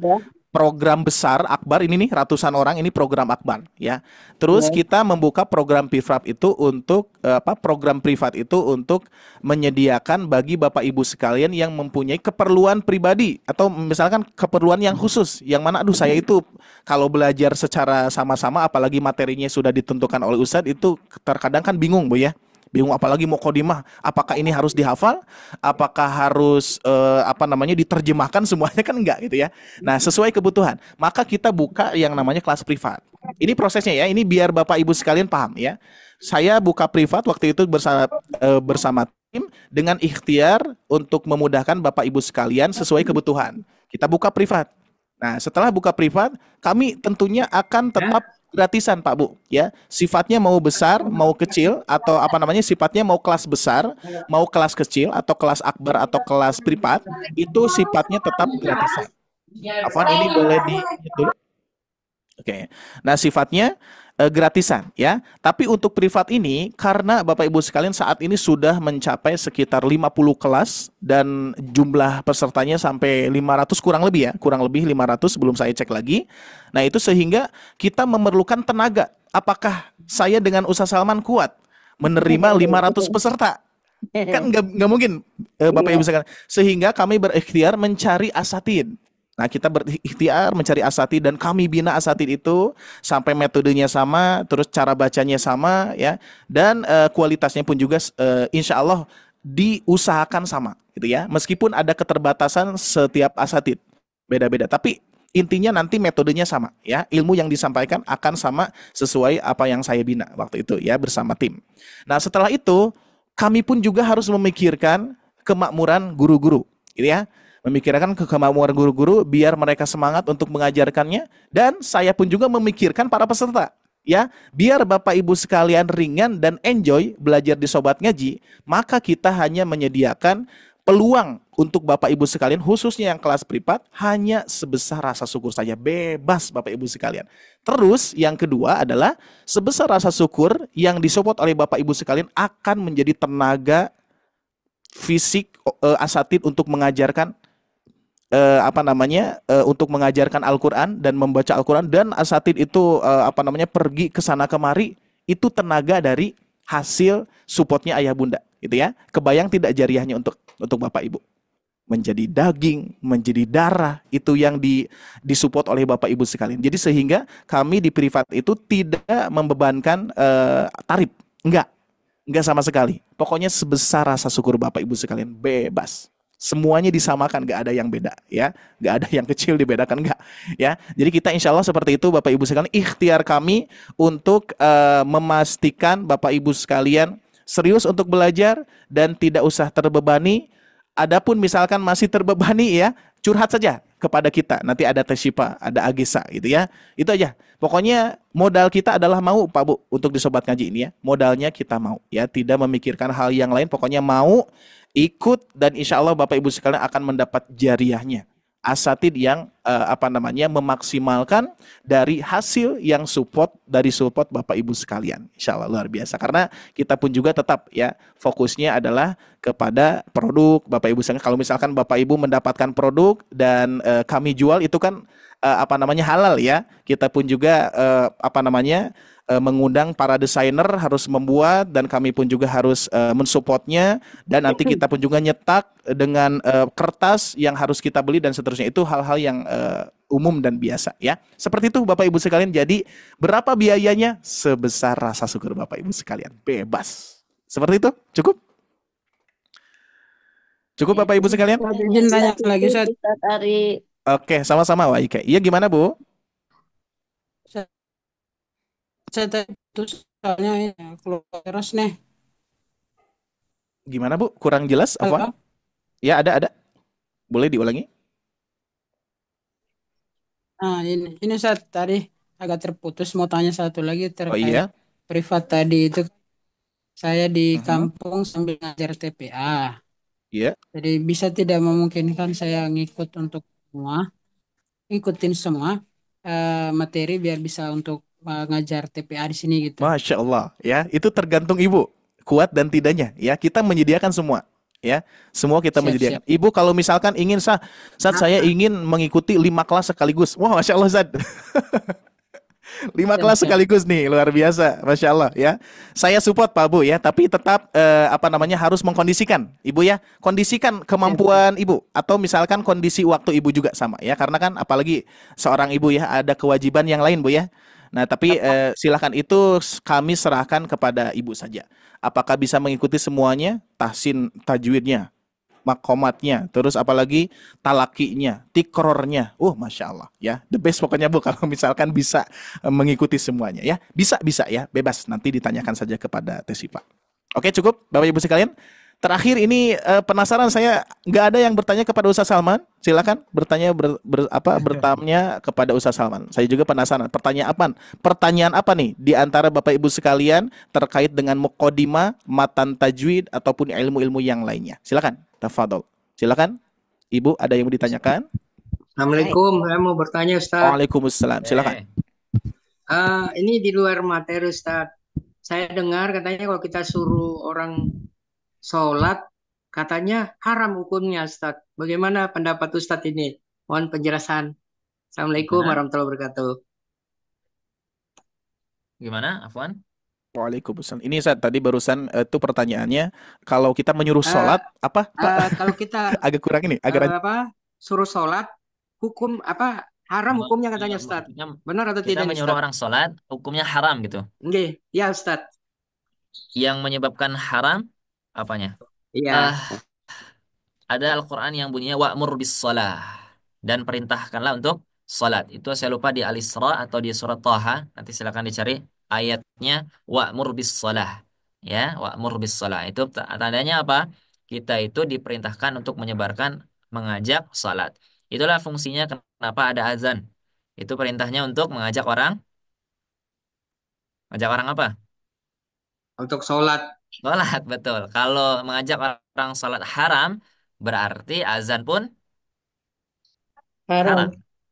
Program besar Akbar ini nih ratusan orang ini program Akbar ya. Terus kita membuka program privat itu untuk program privat itu untuk menyediakan bagi Bapak Ibu sekalian yang mempunyai keperluan pribadi atau misalkan keperluan yang khusus yang mana aduh saya itu kalau belajar secara sama-sama apalagi materinya sudah ditentukan oleh Ustadz itu terkadang kan bingung Bu ya. Bingung apalagi mau kodimah, apakah ini harus dihafal, apakah harus diterjemahkan semuanya kan enggak gitu ya. Nah, sesuai kebutuhan. Maka kita buka yang namanya kelas privat. Ini prosesnya ya, ini biar Bapak Ibu sekalian paham ya. Saya buka privat waktu itu bersama tim dengan ikhtiar untuk memudahkan Bapak Ibu sekalian sesuai kebutuhan. Kita buka privat. Nah, setelah buka privat, kami tentunya akan tetap gratisan Pak Bu ya. Sifatnya mau besar, mau kecil atau sifatnya mau kelas besar, mau kelas kecil atau kelas akbar atau kelas privat, itu sifatnya tetap gratisan. Afwan ini boleh di dulu. Oke. Nah, sifatnya gratisan ya. Tapi untuk privat ini karena Bapak Ibu sekalian saat ini sudah mencapai sekitar 50 kelas dan jumlah pesertanya sampai 500 kurang lebih 500 belum saya cek lagi. Nah, itu sehingga kita memerlukan tenaga. Apakah saya dengan Ustaz Salman kuat menerima 500 peserta? Kan nggak mungkin Bapak Iya. Ibu sekalian. Sehingga kami berikhtiar mencari asatid. Nah, kita berikhtiar mencari asatid dan kami bina asatid itu sampai metodenya sama, terus cara bacanya sama ya, dan kualitasnya pun juga insya Allah diusahakan sama gitu ya. Meskipun ada keterbatasan setiap asatid beda-beda, tapi intinya nanti metodenya sama ya. Ilmu yang disampaikan akan sama sesuai apa yang saya bina waktu itu ya bersama tim. Nah, setelah itu kami pun juga harus memikirkan kemakmuran guru-guru, gitu ya. Memikirkan kemakmuran guru-guru biar mereka semangat untuk mengajarkannya, dan saya pun juga memikirkan para peserta, ya. Biar Bapak Ibu sekalian ringan dan enjoy belajar di Sobat Ngaji, maka kita hanya menyediakan peluang untuk Bapak Ibu sekalian, khususnya yang kelas privat, hanya sebesar rasa syukur saja, bebas Bapak Ibu sekalian. Terus yang kedua adalah sebesar rasa syukur yang disupport oleh Bapak Ibu sekalian akan menjadi tenaga fisik asatid untuk mengajarkan untuk mengajarkan Al-Quran dan membaca Al-Quran, dan asatid itu pergi ke sana kemari, itu tenaga dari hasil supportnya ayah bunda, gitu ya. Kebayang tidak jariahnya untuk Bapak Ibu? Menjadi daging, menjadi darah, itu yang disupport oleh Bapak Ibu sekalian. Jadi sehingga kami di privat itu tidak membebankan tarif, enggak sama sekali. Pokoknya sebesar rasa syukur Bapak Ibu sekalian, bebas. Semuanya disamakan, nggak ada yang beda ya, nggak ada yang kecil dibedakan, nggak ya. Jadi kita insya Allah seperti itu Bapak Ibu sekalian. Ikhtiar kami untuk memastikan Bapak Ibu sekalian serius untuk belajar dan tidak usah terbebani. Adapun misalkan masih terbebani ya, curhat saja kepada kita. Nanti ada Teshipa, ada Agesa gitu ya. Itu aja. Pokoknya modal kita adalah mau Pak Bu untuk di Sobat Ngaji ini ya. Modalnya kita mau ya, tidak memikirkan hal yang lain. Pokoknya mau ikut, dan insya Allah Bapak Ibu sekalian akan mendapat jariahnya. Asatid yang memaksimalkan dari hasil yang support Bapak Ibu sekalian. Insya Allah luar biasa. Karena kita pun juga tetap ya fokusnya adalah kepada produk Bapak Ibu sekalian. Kalau misalkan Bapak Ibu mendapatkan produk dan kami jual, itu kan halal ya. Kita pun juga mengundang para desainer harus membuat, dan kami pun juga harus mensupportnya, dan nanti kita pun juga nyetak dengan kertas yang harus kita beli dan seterusnya. Itu hal-hal yang umum dan biasa ya. Seperti itu Bapak Ibu sekalian. Jadi berapa biayanya? Sebesar rasa syukur Bapak Ibu sekalian, bebas. Seperti itu, cukup? Cukup Bapak Ibu sekalian? Izin tanya lagi, Ustaz. Oke, sama-sama Wak Ike. Iya, gimana Bu? Saya itu soalnya keluar terus nih. Gimana Bu? Kurang jelas, Afwan? Ya, ada. Boleh diulangi? Nah, ini Ustaz, tadi agak terputus, mau tanya satu lagi terkait iya? privat tadi itu. Saya di kampung sambil ngajar TPA. Iya. Jadi bisa tidak memungkinkan saya ngikutin semua materi biar bisa untuk ngajar TPA di sini gitu. Masya Allah ya, itu tergantung Ibu kuat dan tidaknya ya. Kita menyediakan semua ya, semua kita menyediakan. Ibu kalau misalkan ingin saat saya ingin mengikuti 5 kelas sekaligus, wah Masya Allah Zad. 5 kelas sekaligus nih, luar biasa, Masya Allah ya. Saya support Pak Bu ya, tapi tetap harus mengkondisikan Ibu ya. Kondisikan kemampuan Ibu, atau misalkan kondisi waktu Ibu juga sama ya. Karena kan apalagi seorang Ibu ya, ada kewajiban yang lain Bu ya. Nah tapi silakan, itu kami serahkan kepada Ibu saja. Apakah bisa mengikuti semuanya? Tahsin tajwidnya, makomatnya, terus apalagi talakinya, tikrornya. Masya Allah ya, the best pokoknya Bu kalau misalkan bisa mengikuti semuanya ya. Bisa ya, bebas, nanti ditanyakan saja kepada Teshipa. Oke, cukup Bapak Ibu sekalian. Terakhir ini penasaran saya, nggak ada yang bertanya kepada Ustaz Salman. Silakan bertanya bertanya kepada Ustaz Salman. Saya juga penasaran. Pertanyaan apa nih di antara Bapak Ibu sekalian terkait dengan muqaddimah, matan tajwid ataupun ilmu-ilmu yang lainnya. Silakan. Tafadhol. Silakan. Ibu, ada yang mau ditanyakan? Assalamualaikum, saya mau bertanya Ustaz. Waalaikumsalam. Silakan. Ini di luar materi Ustaz. Saya dengar katanya kalau kita suruh orang sholat, katanya haram hukumnya Ustaz. Bagaimana pendapat Ustaz ini? Mohon penjelasan. Assalamualaikum warahmatullahi wabarakatuh. Gimana, Afwan? Waalaikumsalam. Ini saat tadi barusan itu pertanyaannya, kalau kita menyuruh Eh, sholat apa Pak? Kalau kita Agak kurang ini, agak suruh sholat, hukum apa haram hukumnya katanya Ustaz. Maksudnya Benar atau kita tidak nih menyuruh Ustaz? orang sholat, hukumnya haram gitu. Nggih, ya Ustaz. Yang menyebabkan haram apanya? Iya. Ada Al-Quran yang bunyinya wa'mur bis shalah dan perintahkanlah untuk salat. Itu saya lupa di Al-Isra atau di surat Taha. Nanti silakan dicari ayatnya wa'mur bis shalah. Ya, wa'mur bis shalah. Itu tandanya apa? Kita itu diperintahkan untuk menyebarkan mengajak salat. Itulah fungsinya kenapa ada azan. Itu perintahnya untuk mengajak orang apa? Untuk sholat. Salat, betul. Kalau mengajak orang salat haram, berarti azan pun Haram. haram.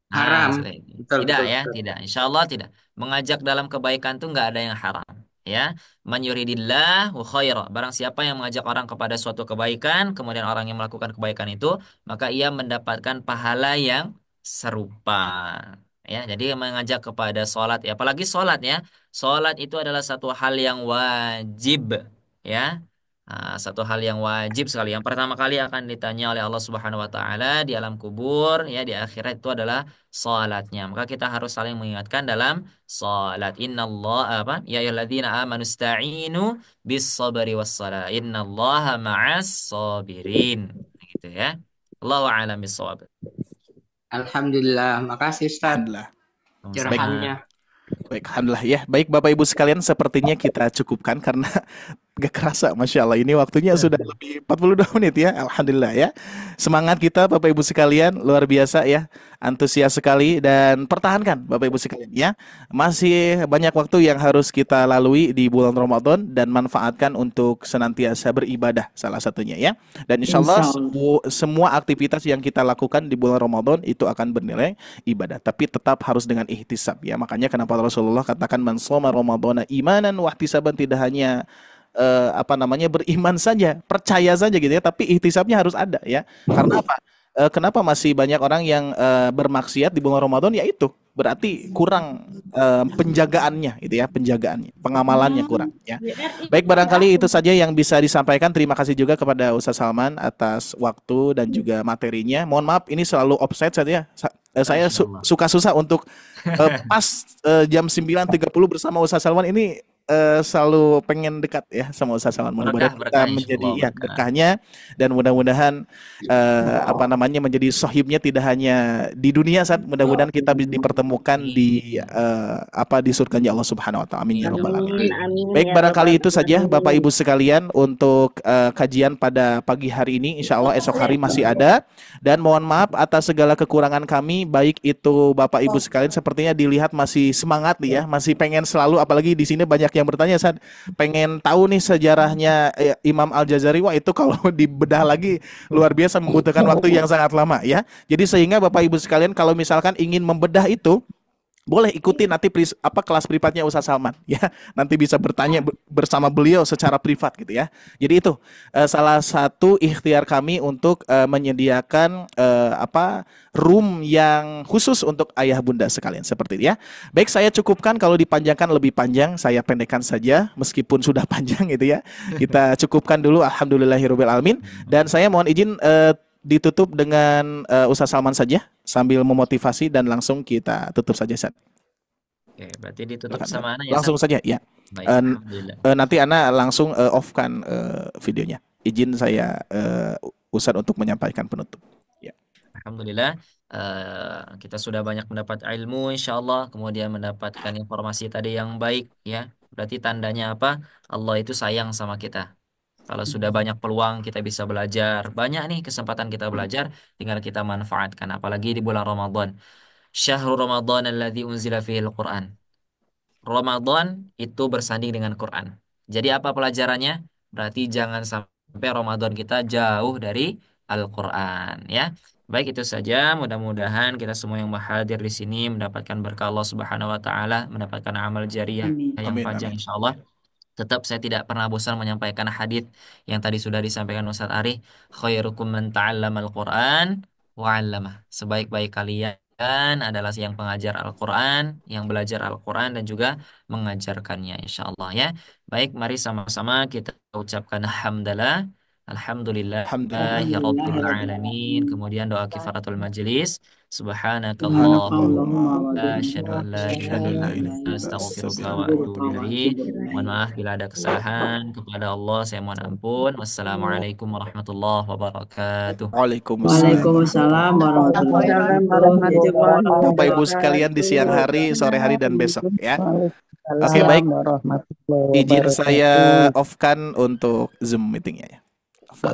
Nah, Haram. sudah itu. Betul, Tidak betul, ya, betul. tidak. Insya Allah tidak. Mengajak dalam kebaikan itu nggak ada yang haram. Ya, man yuridillahu khaira. Barang siapa yang mengajak orang kepada suatu kebaikan, kemudian orang yang melakukan kebaikan itu, maka ia mendapatkan pahala yang serupa. Ya, jadi mengajak kepada sholat, ya, apalagi sholat ya. Sholat itu adalah satu hal yang wajib, ya. Nah, satu hal yang wajib sekali. Yang pertama kali akan ditanya oleh Allah Subhanahu wa taala di alam kubur, ya, di akhirat itu adalah salatnya. Maka kita harus saling mengingatkan dalam salat. Innallah apa? Ya ayyuhalladzina amanu ista'inu bis sabri was salah. Innallaha ma'as sabirin. Gitu ya. Allahu a'lam bissawab. Alhamdulillah. Makasih Ustaz. Alhamdulillah. Baik. Cerahannya. Baik, alhamdulillah ya. Baik Bapak Ibu sekalian, sepertinya kita cukupkan karena gak kerasa, Masya Allah. Ini waktunya sudah lebih 42 menit ya. Alhamdulillah ya. Semangat kita Bapak Ibu sekalian, luar biasa ya. Antusias sekali dan pertahankan Bapak Ibu sekalian ya. Masih banyak waktu yang harus kita lalui di bulan Ramadan dan manfaatkan untuk senantiasa beribadah salah satunya ya. Dan insya Allah semua aktivitas yang kita lakukan di bulan Ramadan itu akan bernilai ibadah. Tapi tetap harus dengan ihtisab ya. Makanya kenapa Rasulullah katakan man shoma ramadhana imanan wahtisaban, tidak hanya beriman saja, percaya saja gitu ya, tapi ihtisabnya harus ada ya. Karena apa? Kenapa masih banyak orang yang bermaksiat di bulan Ramadan? Ya itu berarti kurang penjagaannya itu ya, penjagaannya, pengamalannya kurang ya. Baik, barangkali itu saja yang bisa disampaikan. Terima kasih juga kepada Ustaz Salman atas waktu dan juga materinya. Mohon maaf ini selalu offside saja ya. Saya suka susah untuk pas jam 9.30 bersama Ustaz Salman ini selalu pengen dekat ya sama Ustaz Salman. Mudah-mudahan kita menjadi ya berkahnya dan mudah-mudahan menjadi sohibnya tidak hanya di dunia saat, mudah-mudahan kita dipertemukan di di surganya Allah Subhanahu wa taala. Amin ya rabbal alamin. Baik, barangkali itu saja Bapak Ibu sekalian untuk kajian pada pagi hari ini. Insya Allah esok hari masih ada, dan mohon maaf atas segala kekurangan kami, baik itu Bapak Ibu sekalian sepertinya dilihat masih semangat nih ya, masih pengen selalu, apalagi di sini banyak yang bertanya saat pengen tahu nih sejarahnya Imam Al-Jazari. Wah, itu kalau dibedah lagi luar biasa, membutuhkan waktu yang sangat lama ya. Jadi sehingga Bapak Ibu sekalian kalau misalkan ingin membedah itu, boleh ikuti nanti kelas privatnya Ustaz Salman ya. Nanti bisa bertanya bersama beliau secara privat gitu ya. Jadi itu salah satu ikhtiar kami untuk menyediakan room yang khusus untuk ayah bunda sekalian seperti itu ya. Baik, saya cukupkan, kalau dipanjangkan lebih panjang, saya pendekkan saja meskipun sudah panjang gitu ya. Kita cukupkan dulu, alhamdulillahirabbil alamin, dan saya mohon izin ditutup dengan Ustaz Salman saja sambil memotivasi dan langsung kita tutup saja Sat. Oke, berarti ditutup sama Ana ya. Langsung saja ya. Baik, nanti Ana langsung off kan videonya. Izin saya Ustaz untuk menyampaikan penutup. Ya. Alhamdulillah, kita sudah banyak mendapat ilmu insyaallah, kemudian mendapatkan informasi tadi yang baik ya. Berarti tandanya apa? Allah itu sayang sama kita. Kalau sudah banyak peluang kita bisa belajar, banyak nih kesempatan kita belajar, tinggal kita manfaatkan. Apalagi di bulan Ramadan. Syahrul Ramadan alladzi unzila fihil Qur'an. Ramadan itu bersanding dengan Quran. Jadi apa pelajarannya? Berarti jangan sampai Ramadan kita jauh dari Al-Quran ya. Baik, itu saja. Mudah-mudahan kita semua yang hadir di sini mendapatkan berkah Allah Subhanahu wa taala, mendapatkan amal jariah yang panjang insyaallah. Tetap saya tidak pernah bosan menyampaikan hadis yang tadi sudah disampaikan Ustaz Ari, khairukum man ta'allamal Qur'an wa 'allamah. Sebaik-baik kalian adalah yang pengajar Al-Quran, yang belajar Al-Quran dan juga mengajarkannya, insya Allah ya. Baik, mari sama-sama kita ucapkan hamdalah. Alhamdulillahi Rabbil Alamin. Kemudian doa kifaratul majlis. Subhanakallahumma asyhadu an la ilaha illa anta astaghfiruka wa atubu ilaik. Mohon maaf bila ada kesalahan. Kepada Allah saya mohon ampun. Wassalamualaikum warahmatullahi wabarakatuh. Waalaikumsalam warahmatullahi wabarakatuh. Bapak Ibu sekalian di siang hari, sore hari dan besok ya. Oke, baik. Izin saya off-kan untuk Zoom meetingnya ya. Off.